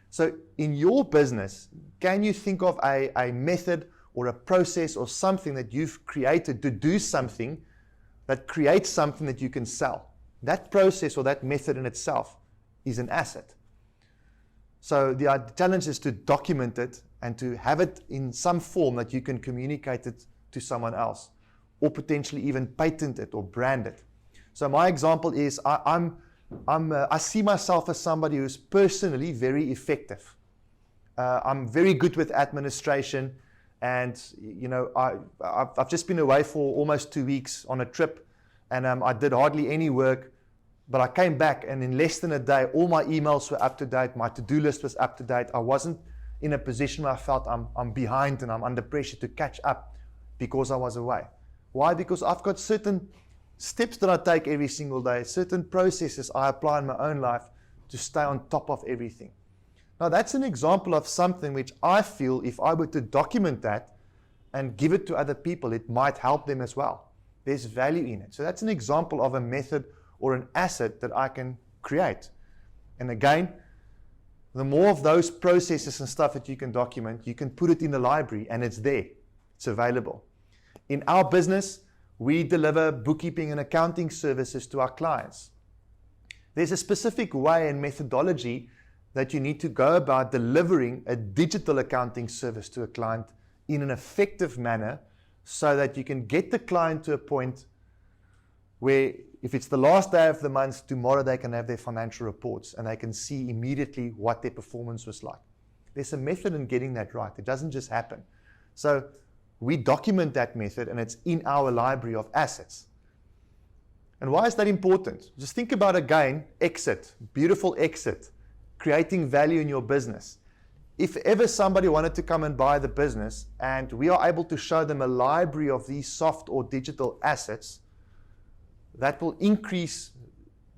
So in your business, can you think of a method or a process or something that you've created to do something that creates something that you can sell? That process or that method in itself is an asset. So the challenge is to document it and to have it in some form that you can communicate it to someone else, or potentially even patent it or brand it. So my example is I see myself as somebody who's personally very effective. I'm very good with administration, and I've just been away for almost 2 weeks on a trip, and I did hardly any work, but I came back, and in less than a day, all my emails were up to date, my to-do list was up to date. I wasn't in a position where I felt I'm behind and I'm under pressure to catch up because I was away. Why? Because I've got certain steps that I take every single day, certain processes I apply in my own life to stay on top of everything. Now, that's an example of something which I feel if I were to document that and give it to other people, it might help them as well. There's value in it. So that's an example of a method or an asset that I can create. And again, the more of those processes and stuff that you can document, you can put it in the library and it's there. It's available. In our business, we deliver bookkeeping and accounting services to our clients. There's a specific way and methodology that you need to go about delivering a digital accounting service to a client in an effective manner so that you can get the client to a point where if it's the last day of the month, tomorrow they can have their financial reports and they can see immediately what their performance was like. There's a method in getting that right. It doesn't just happen. So we document that method and it's in our library of assets. And why is that important? Just think about again, exit, beautiful exit, creating value in your business. If ever somebody wanted to come and buy the business and we are able to show them a library of these soft or digital assets, that will increase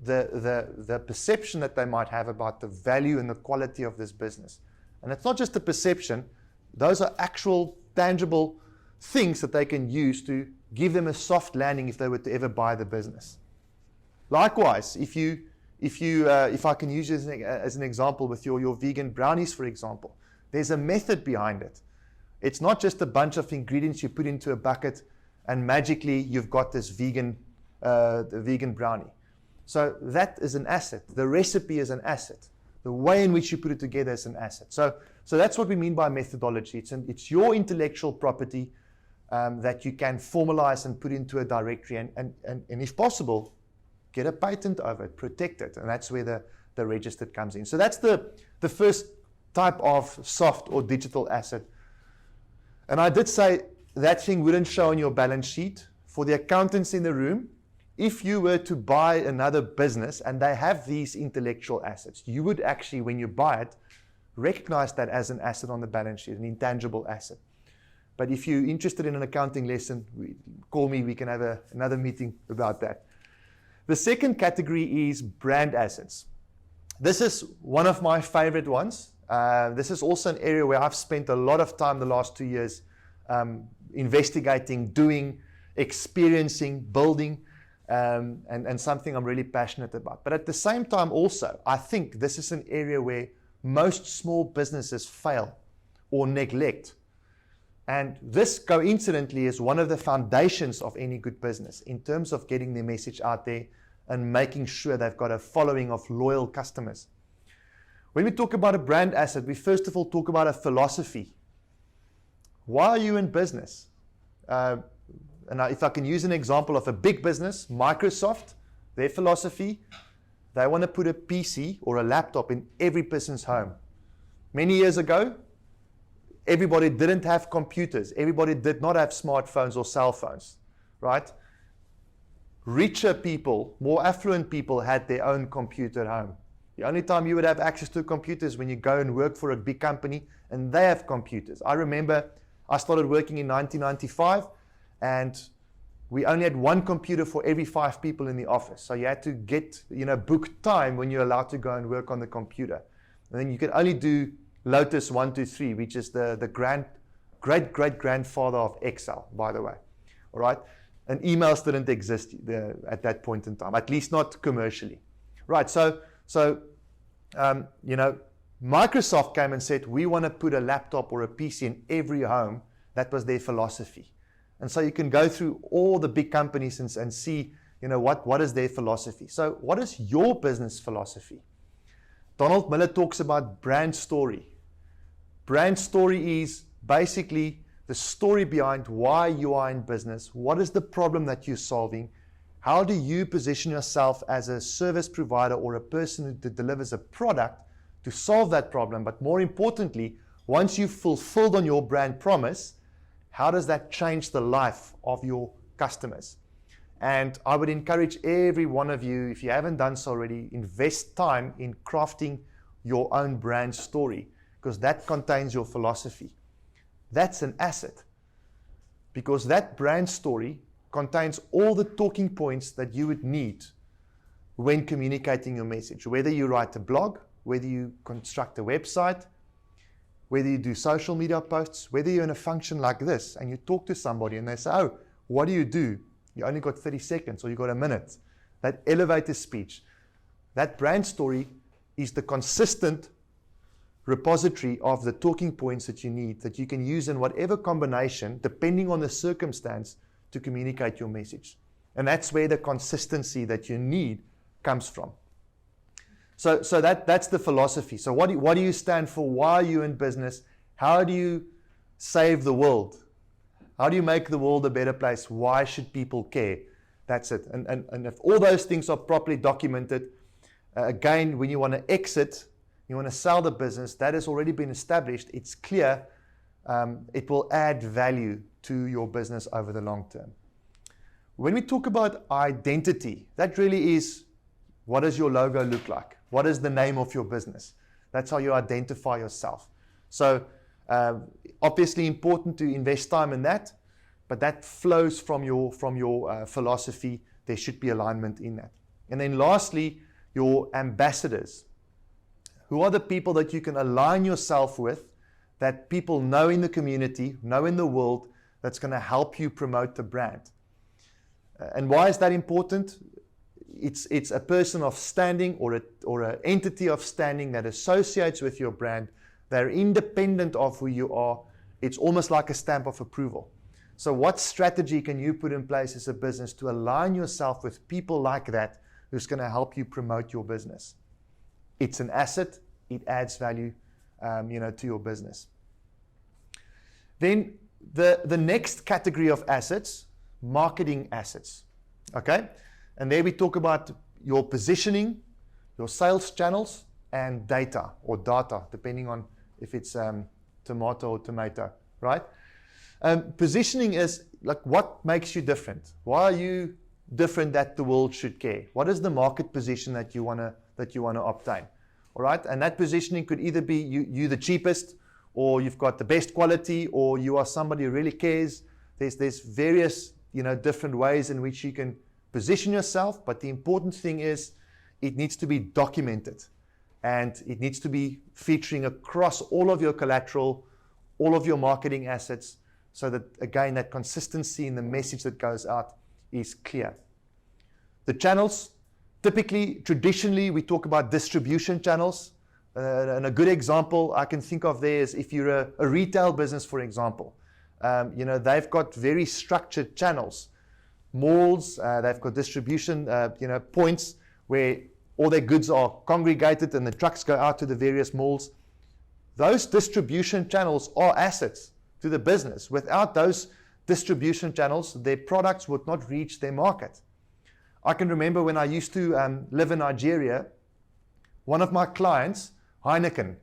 the perception that they might have about the value and the quality of this business. And it's not just a perception, those are actual tangible things that they can use to give them a soft landing if they were to ever buy the business. Likewise, if I can use you as an example with your vegan brownies, for example, there's a method behind it. It's not just a bunch of ingredients you put into a bucket and magically you've got this vegan brownie. So that is an asset. The recipe is an asset. The way in which you put it together is an asset. So that's what we mean by methodology. It's your intellectual property that you can formalize and put into a directory and if possible, get a patent over it, protect it. And that's where the registered comes in. So that's the first type of soft or digital asset. And I did say that thing wouldn't show on your balance sheet. For the accountants in the room, if you were to buy another business and they have these intellectual assets, you would actually, when you buy it, recognize that as an asset on the balance sheet, an intangible asset. But if you're interested in an accounting lesson, call me, we can have another meeting about that. The second category is brand assets. This is one of my favorite ones. This is also an area where I've spent a lot of time the last 2 years investigating, doing, experiencing, building, and something I'm really passionate about. But at the same time also, I think this is an area where most small businesses fail or neglect. And this coincidentally is one of the foundations of any good business in terms of getting their message out there and making sure they've got a following of loyal customers. When we talk about a brand asset, we first of all talk about a philosophy. Why are you in business? And if I can use an example of a big business, Microsoft, their philosophy, they want to put a PC or a laptop in every person's home. Many years ago, everybody didn't have computers. Everybody did not have smartphones or cell phones, right? Richer people, more affluent people had their own computer at home. The only time you would have access to a computer is when you go and work for a big company and they have computers. I remember I started working in 1995 and we only had one computer for every 5 people in the office. So you had to get, book time when you're allowed to go and work on the computer. And then you could only do Lotus 123, which is the great-great-grandfather of Excel, by the way. All right? And emails didn't exist at that point in time, at least not commercially. Right, so Microsoft came and said, we want to put a laptop or a PC in every home. That was their philosophy. And so you can go through all the big companies and see, what is their philosophy. So what is your business philosophy? Donald Miller talks about brand story. Brand story is basically the story behind why you are in business. What is the problem that you're solving? How do you position yourself as a service provider or a person who delivers a product to solve that problem? But more importantly, once you've fulfilled on your brand promise, how does that change the life of your customers? And I would encourage every one of you, if you haven't done so already, invest time in crafting your own brand story, because that contains your philosophy. That's an asset, because that brand story contains all the talking points that you would need when communicating your message. Whether you write a blog, whether you construct a website, whether you do social media posts, whether you're in a function like this and you talk to somebody and they say, oh, what do? You only got 30 seconds or you got a minute. That elevator speech, that brand story is the consistent repository of the talking points that you need, that you can use in whatever combination, depending on the circumstance, to communicate your message. And that's where the consistency that you need comes from. So that's the philosophy. So what do you stand for? Why are you in business? How do you save the world? How do you make the world a better place? Why should people care? That's it. And if all those things are properly documented, again, when you want to exit, you want to sell the business, that has already been established. It's clear. It will add value to your business over the long term. When we talk about identity, that really is, what does your logo look like? What is the name of your business? That's how you identify yourself. So obviously important to invest time in that, but that flows from your philosophy. There should be alignment in that. And then lastly, your ambassadors. Who are the people that you can align yourself with, that people know in the community, know in the world, that's going to help you promote the brand? And why is that important? It's a person of standing or an entity of standing that associates with your brand. They're independent of who you are. It's almost like a stamp of approval. So what strategy can you put in place as a business to align yourself with people like that who's going to help you promote your business? It's an asset. It adds value, to your business. Then the next category of assets, marketing assets. Okay? And there we talk about your positioning, your sales channels, and data, depending on if it's tomato or tomato, right? Positioning is like, what makes you different? Why are you different that the world should care? What is the market position that you wanna obtain? All right, and that positioning could either be you the cheapest, or you've got the best quality, or you are somebody who really cares. There's various different ways in which you can position yourself, but the important thing is it needs to be documented, and it needs to be featuring across all of your collateral, all of your marketing assets, so that again that consistency in the message that goes out is clear. The channels. Traditionally, we talk about distribution channels. And a good example I can think of there is if you're a retail business, for example. They've got very structured channels. Malls, they've got distribution points where all their goods are congregated and the trucks go out to the various malls. Those distribution channels are assets to the business. Without those distribution channels, their products would not reach their market. I can remember when I used to live in Nigeria, one of my clients, Heineken,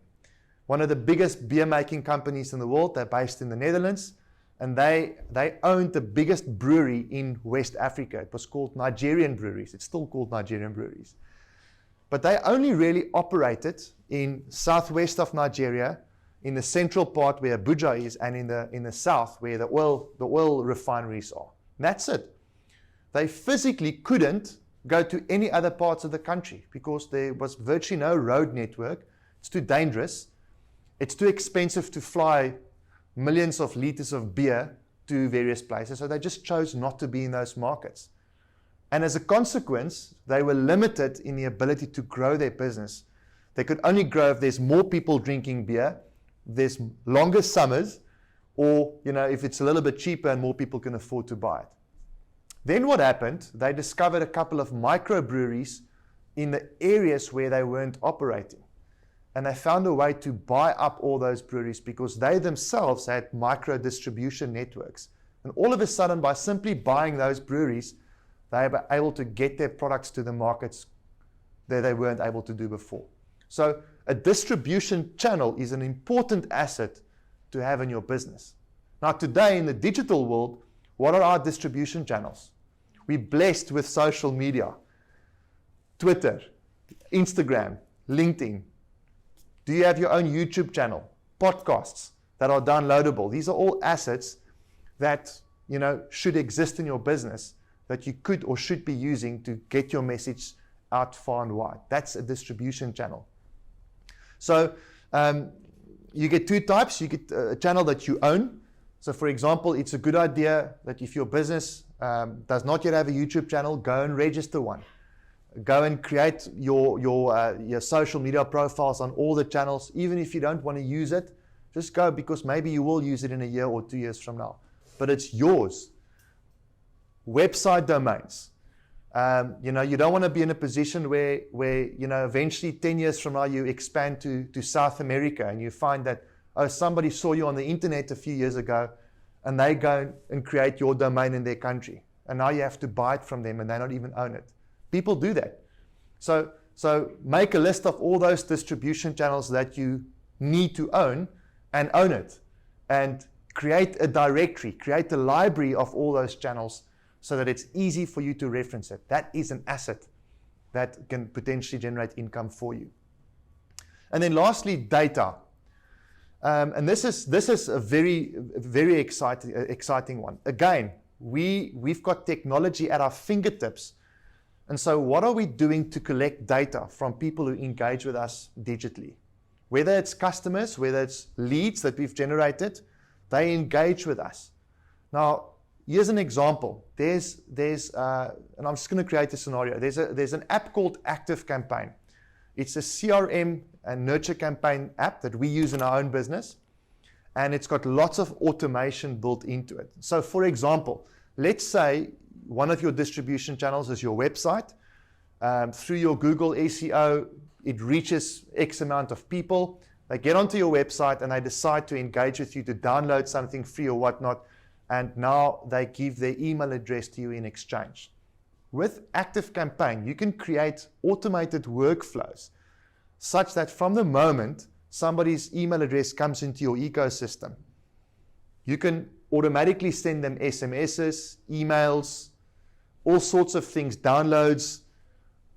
one of the biggest beer making companies in the world, they're based in the Netherlands, and they owned the biggest brewery in West Africa. It was called Nigerian Breweries. It's still called Nigerian Breweries. But they only really operated in southwest of Nigeria, in the central part where Abuja is, and in the south where the oil refineries are. And that's it. They physically couldn't go to any other parts of the country because there was virtually no road network. It's too dangerous. It's too expensive to fly millions of liters of beer to various places. So they just chose not to be in those markets. And as a consequence, they were limited in the ability to grow their business. They could only grow if there's more people drinking beer, there's longer summers, or if it's a little bit cheaper and more people can afford to buy it. Then what happened, they discovered a couple of microbreweries in the areas where they weren't operating. and they found a way to buy up all those breweries because they themselves had micro distribution networks. And all of a sudden, by simply buying those breweries, they were able to get their products to the markets that they weren't able to do before. So a distribution channel is an important asset to have in your business. Now today in the digital world, what are our distribution channels? We're blessed with social media, Twitter, Instagram, LinkedIn. Do you have your own YouTube channel? Podcasts that are downloadable. These are all assets that should exist in your business that you could or should be using to get your message out far and wide. That's a distribution channel. So you get two types. You get a channel that you own. So for example, it's a good idea that if your business does not yet have a YouTube channel, go and register one. Go and create your social media profiles on all the channels. Even if you don't want to use it, just go, because maybe you will use it in a year or 2 years from now. But it's yours. Website domains. You don't want to be in a position where eventually 10 years from now you expand to South America and you find that somebody saw you on the internet a few years ago and they go and create your domain in their country. And now you have to buy it from them and they don't even own it. People do that. So make a list of all those distribution channels that you need to own and own it. And create a directory, create a library of all those channels so that it's easy for you to reference it. That is an asset that can potentially generate income for you. And then lastly, data. And this is a very, very exciting one. Again, we've got technology at our fingertips. And so what are we doing to collect data from people who engage with us digitally? Whether it's customers, whether it's leads that we've generated, they engage with us. Now, here's an example. There's and I'm just going to create a scenario. There's an app called Active Campaign. It's a CRM and nurture campaign app that we use in our own business. And it's got lots of automation built into it. So for example, let's say one of your distribution channels is your website. Through your Google SEO, it reaches X amount of people. They get onto your website and they decide to engage with you to download something free or whatnot. And now they give their email address to you in exchange. With Active Campaign, you can create automated workflows such that from the moment somebody's email address comes into your ecosystem, you can automatically send them SMSs, emails, all sorts of things, downloads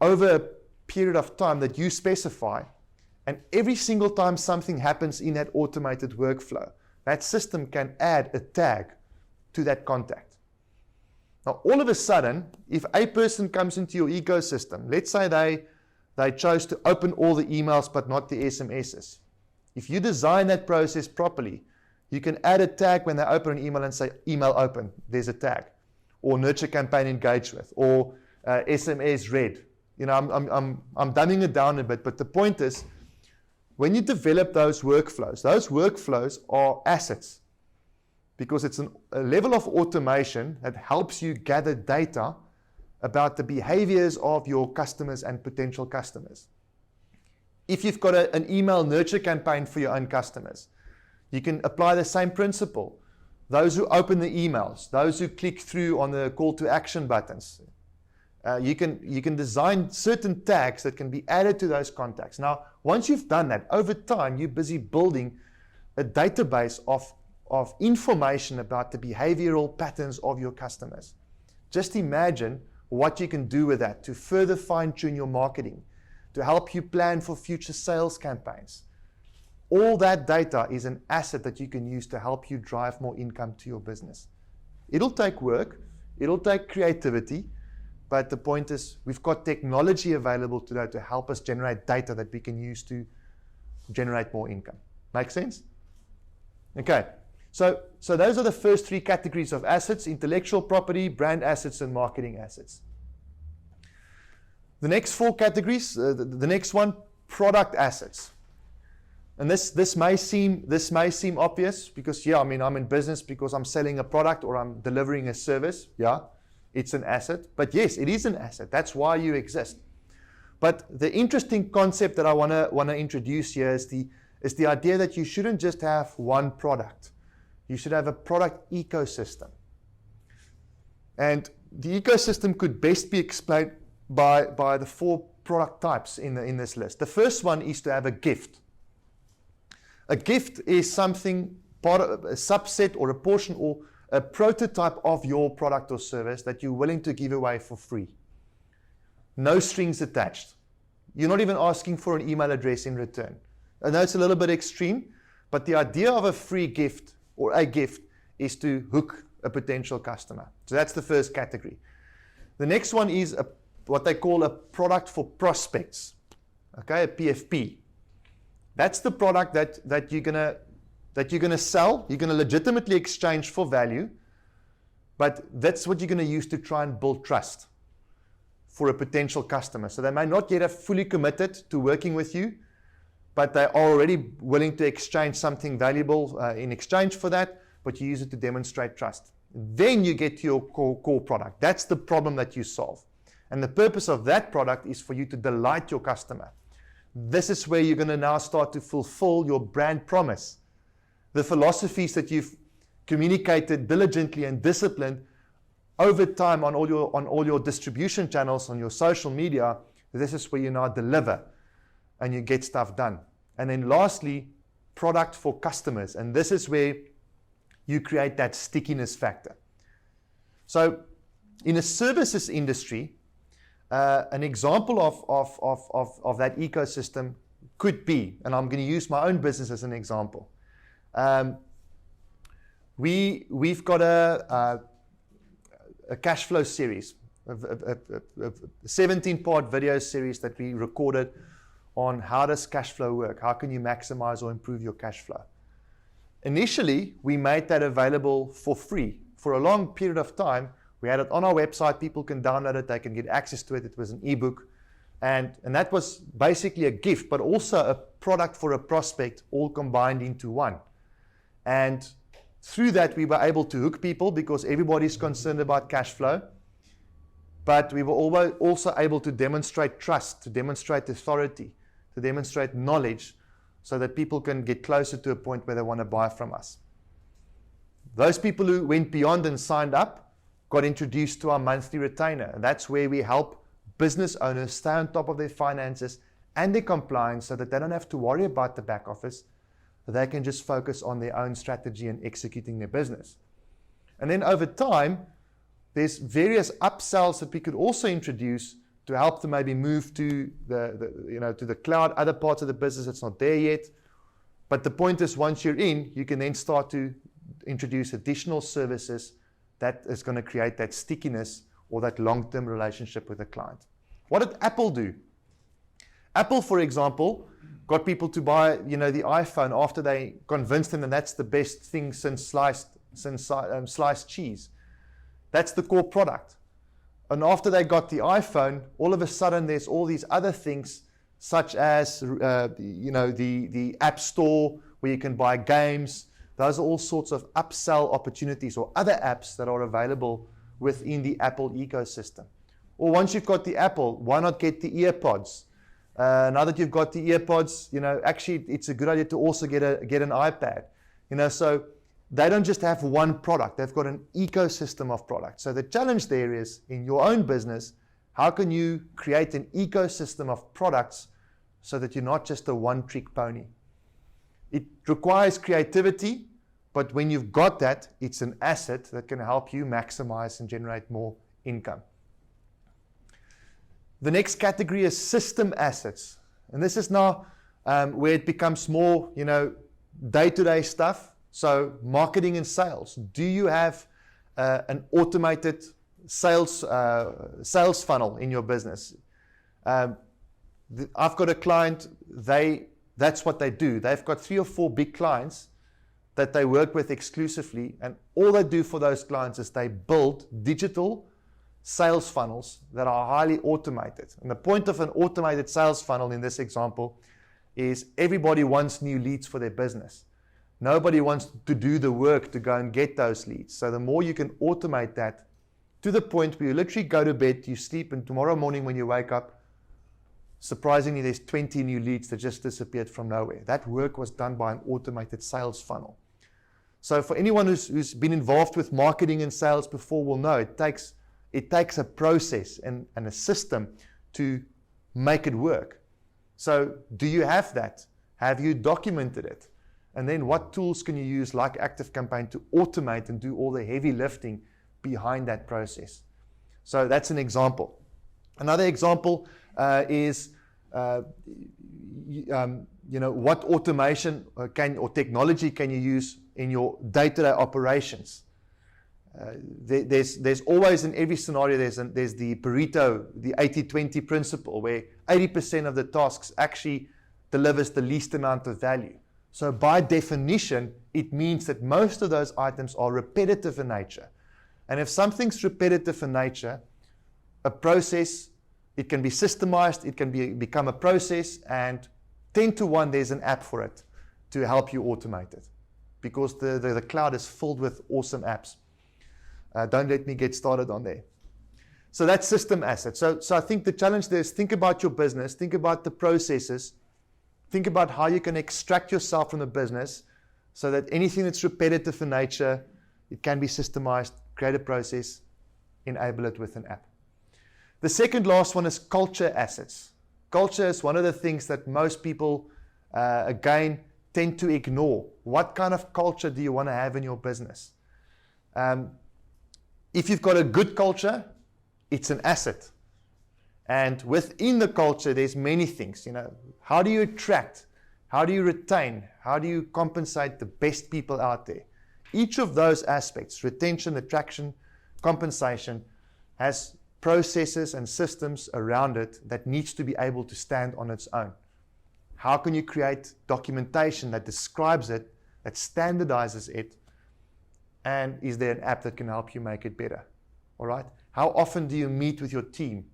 over a period of time that you specify. And every single time something happens in that automated workflow, that system can add a tag to that contact. Now, all of a sudden, if a person comes into your ecosystem, let's say they chose to open all the emails but not the SMSs. If you design that process properly, you can add a tag when they open an email and say, email open, there's a tag. Or nurture campaign engage with, or SMS read. I'm dumbing it down a bit, but the point is, when you develop those workflows are assets. Because it's a level of automation that helps you gather data about the behaviors of your customers and potential customers. If you've got an email nurture campaign for your own customers, you can apply the same principle. Those who open the emails, those who click through on the call to action buttons, you can design certain tags that can be added to those contacts. Now, once you've done that, over time, you're busy building a database of information about the behavioral patterns of your customers. Just imagine what you can do with that to further fine-tune your marketing, to help you plan for future sales campaigns. All that data is an asset that you can use to help you drive more income to your business. It'll take work, it'll take creativity, but the point is we've got technology available today to help us generate data that we can use to generate more income. Make sense? Okay. So those are the first three categories of assets: intellectual property, brand assets, and marketing assets. The next four categories, the next one, product assets. And this may seem obvious because, I'm in business because I'm selling a product or I'm delivering a service. Yeah, it's an asset. But yes, it is an asset. That's why you exist. But the interesting concept that I want to introduce here is the idea that you shouldn't just have one product. You should have a product ecosystem. And the ecosystem could best be explained by the 4 product types in this list. The first one is to have a gift. A gift is something, part of a subset or a portion or a prototype of your product or service that you're willing to give away for free. No strings attached. You're not even asking for an email address in return. I know it's a little bit extreme, but the idea of a free gift or a gift is to hook a potential customer. So that's the first category. The next one is what they call a product for prospects, okay, a PFP. That's the product that you're gonna sell. You're gonna legitimately exchange for value, but that's what you're gonna use to try and build trust for a potential customer. So they may not yet have fully committed to working with you, but they are already willing to exchange something valuable in exchange for that, but you use it to demonstrate trust. Then you get to your core product. That's the problem that you solve. And the purpose of that product is for you to delight your customer. This is where you're going to now start to fulfill your brand promise. The philosophies that you've communicated diligently and disciplined over time on all your distribution channels, on your social media, this is where you now deliver and you get stuff done. And then lastly, product for customers. And this is where you create that stickiness factor. So in a services industry, an example of that ecosystem could be, and I'm going to use my own business as an example. We've got a cash flow series, a 17-part video series that we recorded on how does cash flow work? How can you maximize or improve your cash flow? Initially, we made that available for free. For a long period of time, we had it on our website. People can download it. They can get access to it. It was an ebook. And that was basically a gift, but also a product for a prospect, all combined into one. And through that, we were able to hook people because everybody's concerned about cash flow. But we were also able to demonstrate trust, to demonstrate authority, to demonstrate knowledge, so that people can get closer to a point where they want to buy from us. Those people who went beyond and signed up got introduced to our monthly retainer. And that's where we help business owners stay on top of their finances and their compliance so that they don't have to worry about the back office. They can just focus on their own strategy and executing their business. And then over time, there's various upsells that we could also introduce to help them maybe move to the cloud, other parts of the business that's not there yet. But the point is, once you're in, you can then start to introduce additional services that is going to create that stickiness or that long-term relationship with the client. What did Apple do? Apple, for example, got people to buy, the iPhone after they convinced them that that's the best thing since sliced cheese. That's the core product. And after they got the iPhone, all of a sudden there's all these other things, such as the App Store where you can buy games. Those are all sorts of upsell opportunities or other apps that are available within the Apple ecosystem. Or once you've got the Apple, why not get the EarPods? Now that you've got the EarPods, actually it's a good idea to also get an iPad. So they don't just have one product, they've got an ecosystem of products. So the challenge there is, in your own business, how can you create an ecosystem of products so that you're not just a one-trick pony? It requires creativity, but when you've got that, it's an asset that can help you maximize and generate more income. The next category is system assets. And this is now where it becomes more, day-to-day stuff. So marketing and sales. Do you have an automated sales funnel in your business? I've got a client, that's what they do. They've got 3 or 4 big clients that they work with exclusively, and all they do for those clients is they build digital sales funnels that are highly automated. And the point of an automated sales funnel in this example is everybody wants new leads for their business. Nobody wants to do the work to go and get those leads. So the more you can automate that to the point where you literally go to bed, you sleep, and tomorrow morning when you wake up, surprisingly, there's 20 new leads that just disappeared from nowhere. That work was done by an automated sales funnel. So for anyone who's been involved with marketing and sales before will know it takes a process and a system to make it work. So do you have that? Have you documented it? And then what tools can you use like ActiveCampaign to automate and do all the heavy lifting behind that process? So that's an example. Another example is what automation or technology can you use in your day-to-day operations? There's always, in every scenario, there's the Pareto, the 80-20 principle, where 80% of the tasks actually delivers the least amount of value. So by definition, it means that most of those items are repetitive in nature. And if something's repetitive in nature, a process, it can be systemized, it can become a process, and 10 to 1, there's an app for it to help you automate it. Because the cloud is filled with awesome apps. Don't let me get started on there. So that's system assets. So I think the challenge there is think about your business, think about the processes, think about how you can extract yourself from the business so that anything that's repetitive in nature, it can be systemized, create a process, enable it with an app. The second last one is culture assets. Culture is one of the things that most people, again, tend to ignore. What kind of culture do you want to have in your business? If you've got a good culture, it's an asset. And within the culture, there's many things. How do you attract? How do you retain? How do you compensate the best people out there? Each of those aspects, retention, attraction, compensation, has processes and systems around it that needs to be able to stand on its own. How can you create documentation that describes it, that standardizes it, and is there an app that can help you make it better? All right? How often do you meet with your team?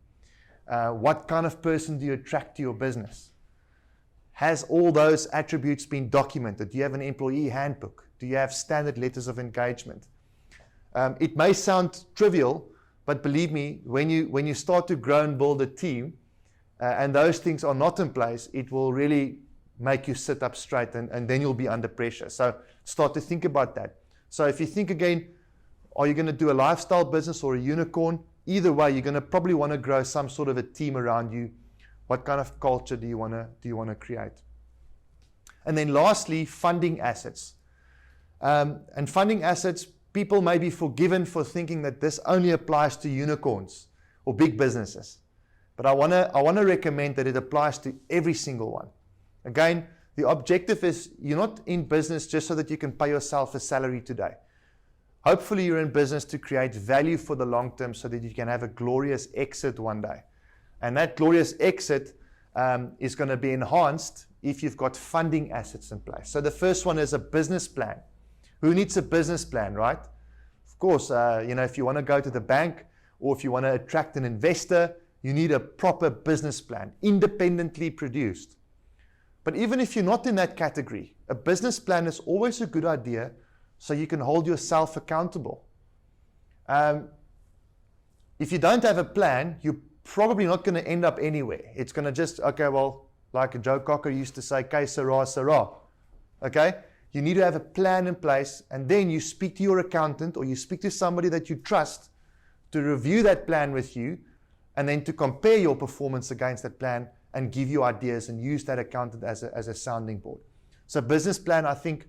What kind of person do you attract to your business? Has all those attributes been documented? Do you have an employee handbook? Do you have standard letters of engagement? It may sound trivial, but believe me, when you start to grow and build a team, and those things are not in place, it will really make you sit up straight, and then you'll be under pressure. So start to think about that. So if you think again, are you going to do a lifestyle business or a unicorn? Either way, you're going to probably want to grow some sort of a team around you. What kind of culture do you want to create? And then lastly, funding assets. And funding assets, people may be forgiven for thinking that this only applies to unicorns or big businesses. But I want to recommend that it applies to every single one. Again, the objective is you're not in business just so that you can pay yourself a salary today. Hopefully you're in business to create value for the long term so that you can have a glorious exit one day. And that glorious exit is going to be enhanced if you've got funding assets in place. So the first one is a business plan. Who needs a business plan, right? Of course, if you want to go to the bank or if you want to attract an investor, you need a proper business plan, independently produced. But even if you're not in that category, a business plan is always a good idea so you can hold yourself accountable. If you don't have a plan, you're probably not going to end up anywhere. It's going to just, like Joe Cocker used to say, que sera, sera. Okay? You need to have a plan in place, and then you speak to your accountant or you speak to somebody that you trust to review that plan with you, and then to compare your performance against that plan and give you ideas and use that accountant as a sounding board. So business plan, I think,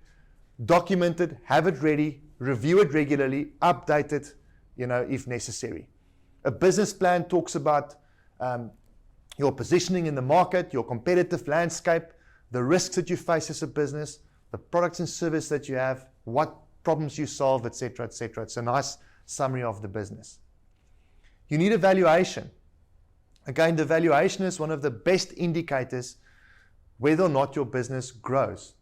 document it, have it ready, review it regularly, update it, if necessary. A business plan talks about your positioning in the market, your competitive landscape, the risks that you face as a business, the products and service that you have, what problems you solve, etc., etc. It's a nice summary of the business. You need a valuation. Again, the valuation is one of the best indicators whether or not your business grows.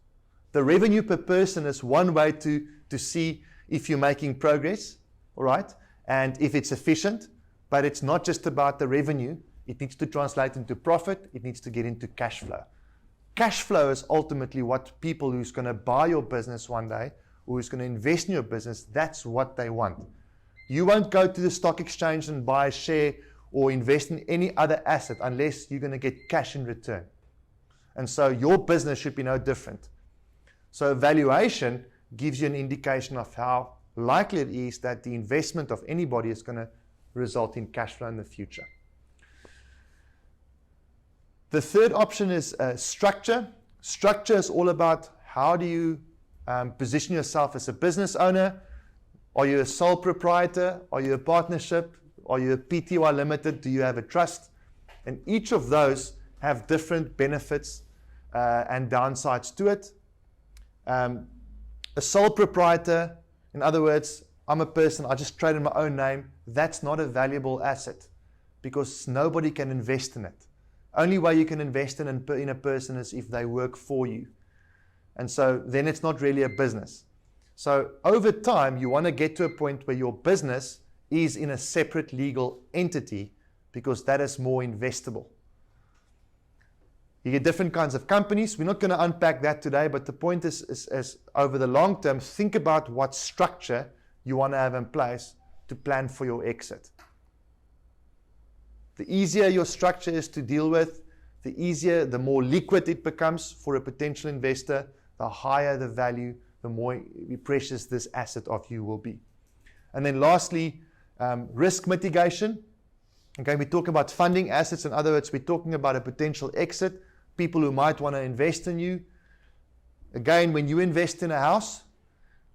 The revenue per person is one way to see if you're making progress, all right, and if it's efficient, but it's not just about the revenue. It needs to translate into profit. It needs to get into cash flow. Cash flow is ultimately what people who's going to buy your business one day or who's going to invest in your business, that's what they want. You won't go to the stock exchange and buy a share or invest in any other asset unless you're going to get cash in return. And so your business should be no different. So valuation gives you an indication of how likely it is that the investment of anybody is going to result in cash flow in the future. The third option is structure. Structure is all about how do you position yourself as a business owner. Are you a sole proprietor? Are you a partnership? Are you a Pty limited? Do you have a trust? And each of those have different benefits and downsides to it. A sole proprietor, in other words, I'm a person, I just trade in my own name. That's not a valuable asset because nobody can invest in it. Only way you can invest in a person is if they work for you. And so then it's not really a business. So over time, you want to get to a point where your business is in a separate legal entity because that is more investable. You get different kinds of companies. We're not going to unpack that today, but the point is over the long term, think about what structure you want to have in place to plan for your exit. The easier your structure is to deal with, the more liquid it becomes for a potential investor, the higher the value, the more precious this asset of you will be. And then lastly, risk mitigation. Okay, we're talking about funding assets. In other words, we're talking about a potential exit, people who might want to invest in you. Again, when you invest in a house,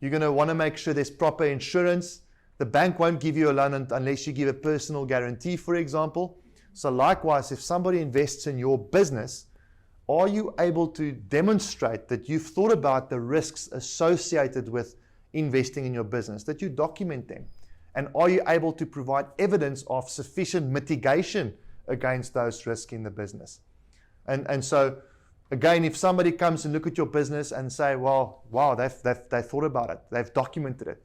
you're going to want to make sure there's proper insurance. The bank won't give you a loan unless you give a personal guarantee, for example. So likewise, if somebody invests in your business, are you able to demonstrate that you've thought about the risks associated with investing in your business, that you document them? And are you able to provide evidence of sufficient mitigation against those risks in the business? And so, again, if somebody comes and look at your business and say, well, wow, they've thought about it, they've documented it,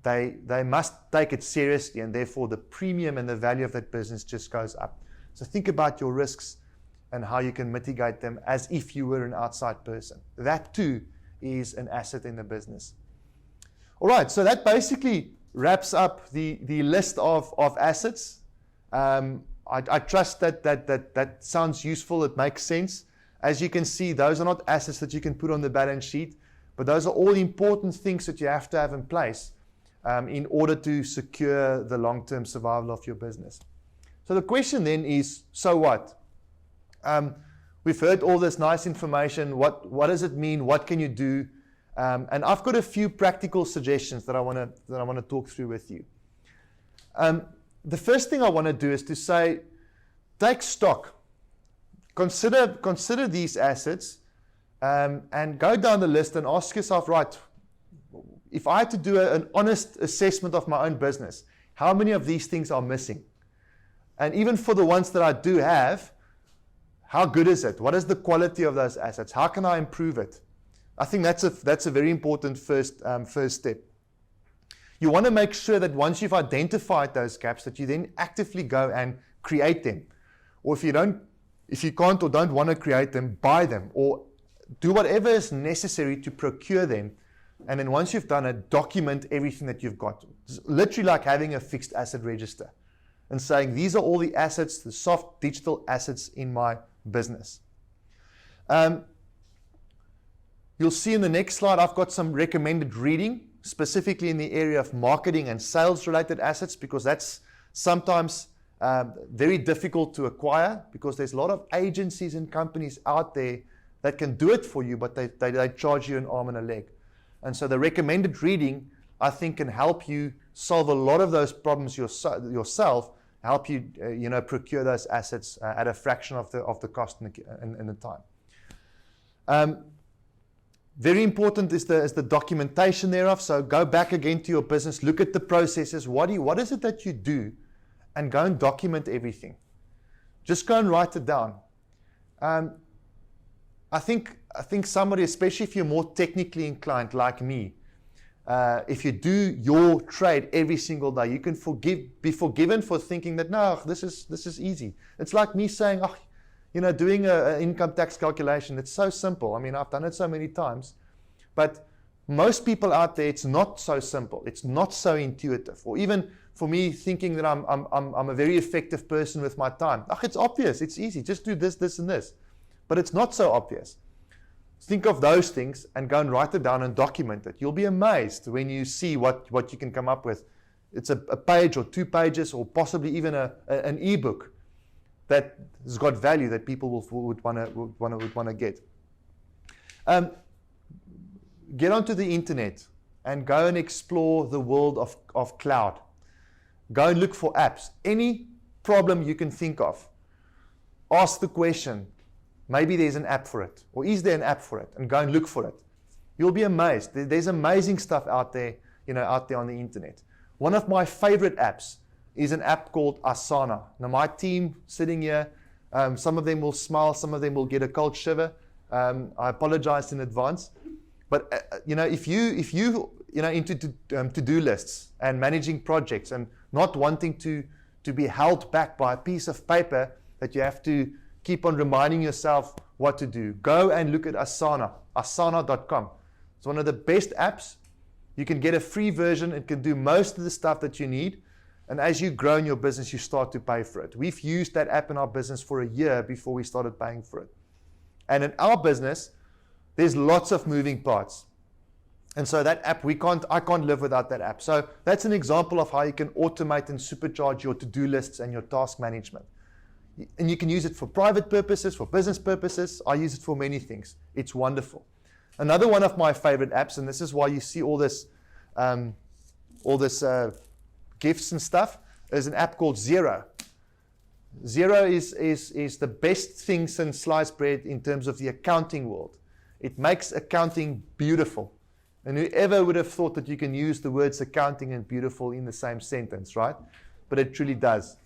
they must take it seriously, and therefore the premium and the value of that business just goes up. So think about your risks and how you can mitigate them as if you were an outside person. That too is an asset in the business. All right, so that basically wraps up the list of assets. I trust that sounds useful, it makes sense. As you can see, those are not assets that you can put on the balance sheet, but those are all important things that you have to have in place in order to secure the long-term survival of your business. So the question then is, so what? We've heard all this nice information. What does it mean? What can you do? And I've got a few practical suggestions that I want to talk through with you. The first thing I want to do is to say, take stock. Consider these assets and go down the list and ask yourself, right, if I had to do an honest assessment of my own business, how many of these things are missing? And even for the ones that I do have, how good is it? What is the quality of those assets? How can I improve it? I think that's a very important first step. You want to make sure that once you've identified those gaps, that you then actively go and create them. Or if you can't or don't want to create them, buy them or do whatever is necessary to procure them. And then once you've done it, document everything that you've got. It's literally like having a fixed asset register and saying, these are all the assets, the soft digital assets in my business. You'll see in the next slide, I've got some recommended reading, specifically in the area of marketing and sales related assets, because that's sometimes very difficult to acquire because there's a lot of agencies and companies out there that can do it for you, but they charge you an arm and a leg. And so the recommended reading, I think, can help you solve a lot of those problems yourself, help you procure those assets at a fraction of the cost and the time. Very important is the documentation thereof. So go back again to your business, look at the processes. What is it that you do? And go and document everything. Just go and write it down. I think somebody, especially if you're more technically inclined like me, if you do your trade every single day, you can be forgiven for thinking that, no, this is easy. It's like me saying, doing an income tax calculation, it's so simple. I mean, I've done it so many times. But most people out there, it's not so simple. It's not so intuitive. Or even for me thinking that I'm a very effective person with my time. It's obvious, it's easy, just do this, this, and this. But it's not so obvious. Think of those things and go and write it down and document it. You'll be amazed when you see what you can come up with. It's a page or 2 pages or possibly even an ebook that has got value that people would want to get. Get onto the internet and go and explore the world of cloud. Go and look for apps. Any problem you can think of, ask the question, maybe there's an app for it, or is there an app for it, and go and look for it. You'll be amazed. There's amazing stuff out there on the internet. One of my favorite apps is an app called Asana. Now my team sitting here, some of them will smile, some of them will get a cold shiver. I apologize in advance. But if you into to-do lists and managing projects and not wanting to be held back by a piece of paper that you have to keep on reminding yourself what to do, go and look at Asana, asana.com. It's one of the best apps. You can get a free version. It can do most of the stuff that you need. And as you grow in your business, you start to pay for it. We've used that app in our business for a year before we started paying for it. And in our business, there's lots of moving parts. And so that app, I can't live without that app. So that's an example of how you can automate and supercharge your to-do lists and your task management. And you can use it for private purposes, for business purposes. I use it for many things. It's wonderful. Another one of my favorite apps, and this is why you see all this gifts and stuff, is an app called Xero. Xero is the best thing since sliced bread in terms of the accounting world. It makes accounting beautiful. And whoever would have thought that you can use the words accounting and beautiful in the same sentence, right? But it truly does.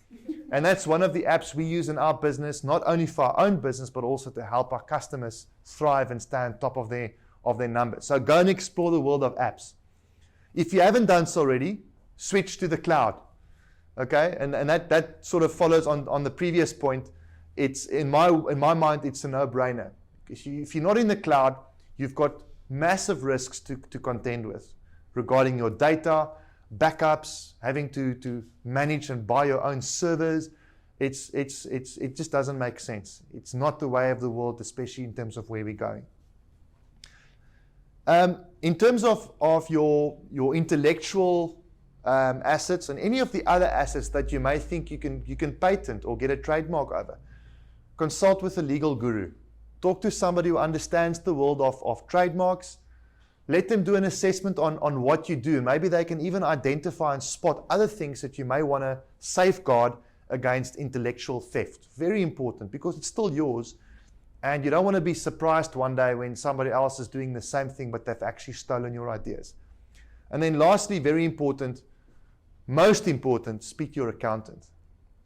And that's one of the apps we use in our business, not only for our own business, but also to help our customers thrive and stay on top of their numbers. So go and explore the world of apps. If you haven't done so already, switch to the cloud. Okay? And that sort of follows on the previous point. It's in my mind, it's a no-brainer. If you're not in the cloud, you've got massive risks to contend with regarding your data, backups, having to manage and buy your own servers. It just doesn't make sense. It's not the way of the world, especially in terms of where we're going. In terms of your intellectual assets and any of the other assets that you may think you can patent or get a trademark over, consult with a legal guru. Talk to somebody who understands the world of trademarks. Let them do an assessment on what you do. Maybe they can even identify and spot other things that you may want to safeguard against intellectual theft. Very important, because it's still yours. And you don't want to be surprised one day when somebody else is doing the same thing, but they've actually stolen your ideas. And then lastly, very important, most important, speak to your accountant.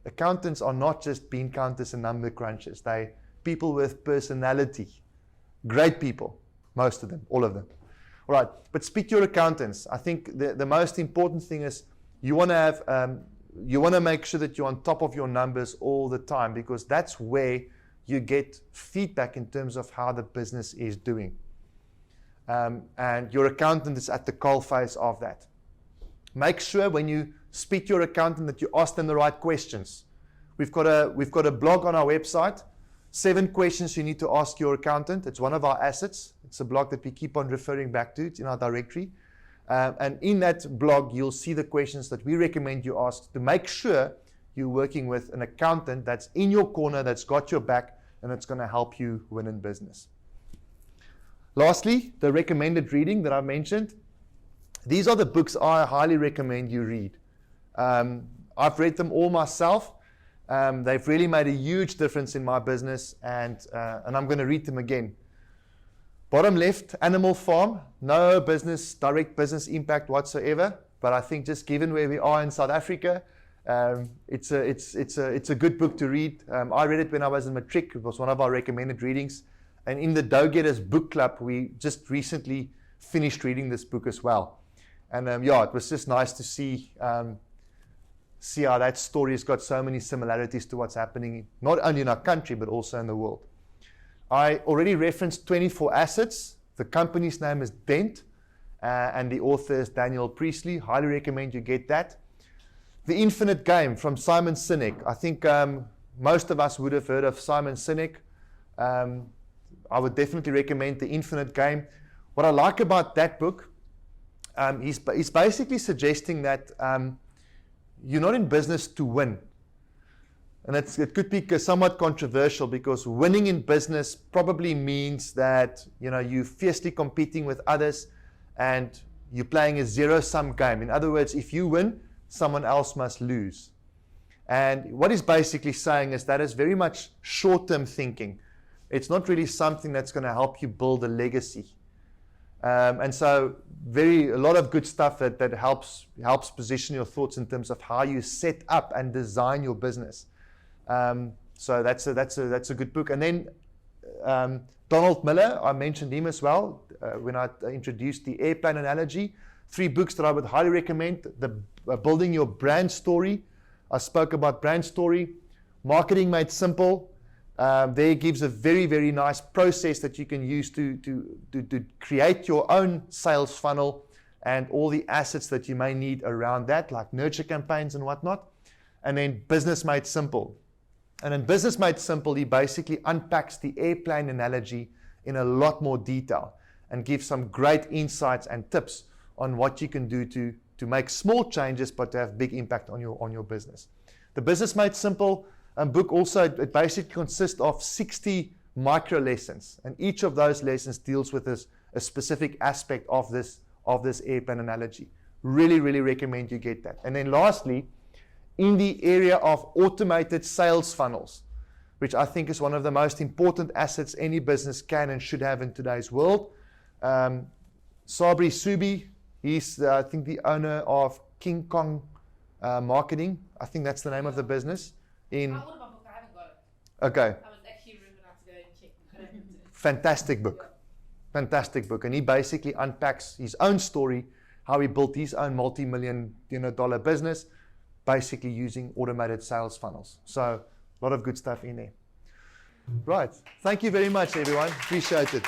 Accountants are not just bean counters and number crunchers. They're people with personality. Great people, most of them, all of them. All right, but speak to your accountants. I think the most important thing is you want to make sure that you're on top of your numbers all the time, because that's where you get feedback in terms of how the business is doing. And your accountant is at the coalface of that. Make sure when you speak to your accountant that you ask them the right questions. We've got a blog on our website, 7 questions you need to ask your accountant. It's one of our assets. It's a blog that we keep on referring back to. It's in our directory. And in that blog, you'll see the questions that we recommend you ask to make sure you're working with an accountant that's in your corner, that's got your back, and it's going to help you win in business. Lastly, the recommended reading that I mentioned. These are the books I highly recommend you read. I've read them all myself. They've really made a huge difference in my business, and I'm going to read them again. Bottom left, Animal Farm, no direct business impact whatsoever, but I think just given where we are in South Africa, it's a good book to read. I read it when I was in matric. It was one of our recommended readings. And in the Dough Getters book club, we just recently finished reading this book as well. And it was just nice to see how that story has got so many similarities to what's happening, not only in our country, but also in the world. I already referenced 24 Assets. The company's name is Dent, and the author is Daniel Priestley. Highly recommend you get that. The Infinite Game from Simon Sinek. I think most of us would have heard of Simon Sinek. I would definitely recommend The Infinite Game. What I like about that book, he's basically suggesting that you're not in business to win. And it could be somewhat controversial, because winning in business probably means that you're fiercely competing with others and you're playing a zero-sum game. In other words, if you win, someone else must lose. And what he's basically saying is that is very much short-term thinking. It's not really something that's going to help you build a legacy. And so a lot of good stuff that helps position your thoughts in terms of how you set up and design your business. So that's a good book. And then Donald Miller, I mentioned him as well when I introduced the airplane analogy. 3 books that I would highly recommend. Building Your Brand Story. I spoke about brand story. Marketing Made Simple. There gives a very, very nice process that you can use to create your own sales funnel and all the assets that you may need around that, like nurture campaigns and whatnot. And then Business Made Simple. And in Business Made Simple, he basically unpacks the airplane analogy in a lot more detail and gives some great insights and tips on what you can do to make small changes but to have big impact on your business. The Business Made Simple book also, it basically consists of 60 micro lessons, and each of those lessons deals with a specific aspect of this airplane analogy. Really, really recommend you get that. And then lastly, in the area of automated sales funnels, which I think is one of the most important assets any business can and should have in today's world. Sabri Subi, he's I think the owner of King Kong Marketing. I think that's the name of the business. I ordered my book, I haven't got it. Okay. I was actually rumored out to go and check. Fantastic book. Yeah. Fantastic book. And he basically unpacks his own story, how he built his own multi-million dollar business, basically using automated sales funnels. So a lot of good stuff in there. Right. Thank you very much, everyone. Appreciate it.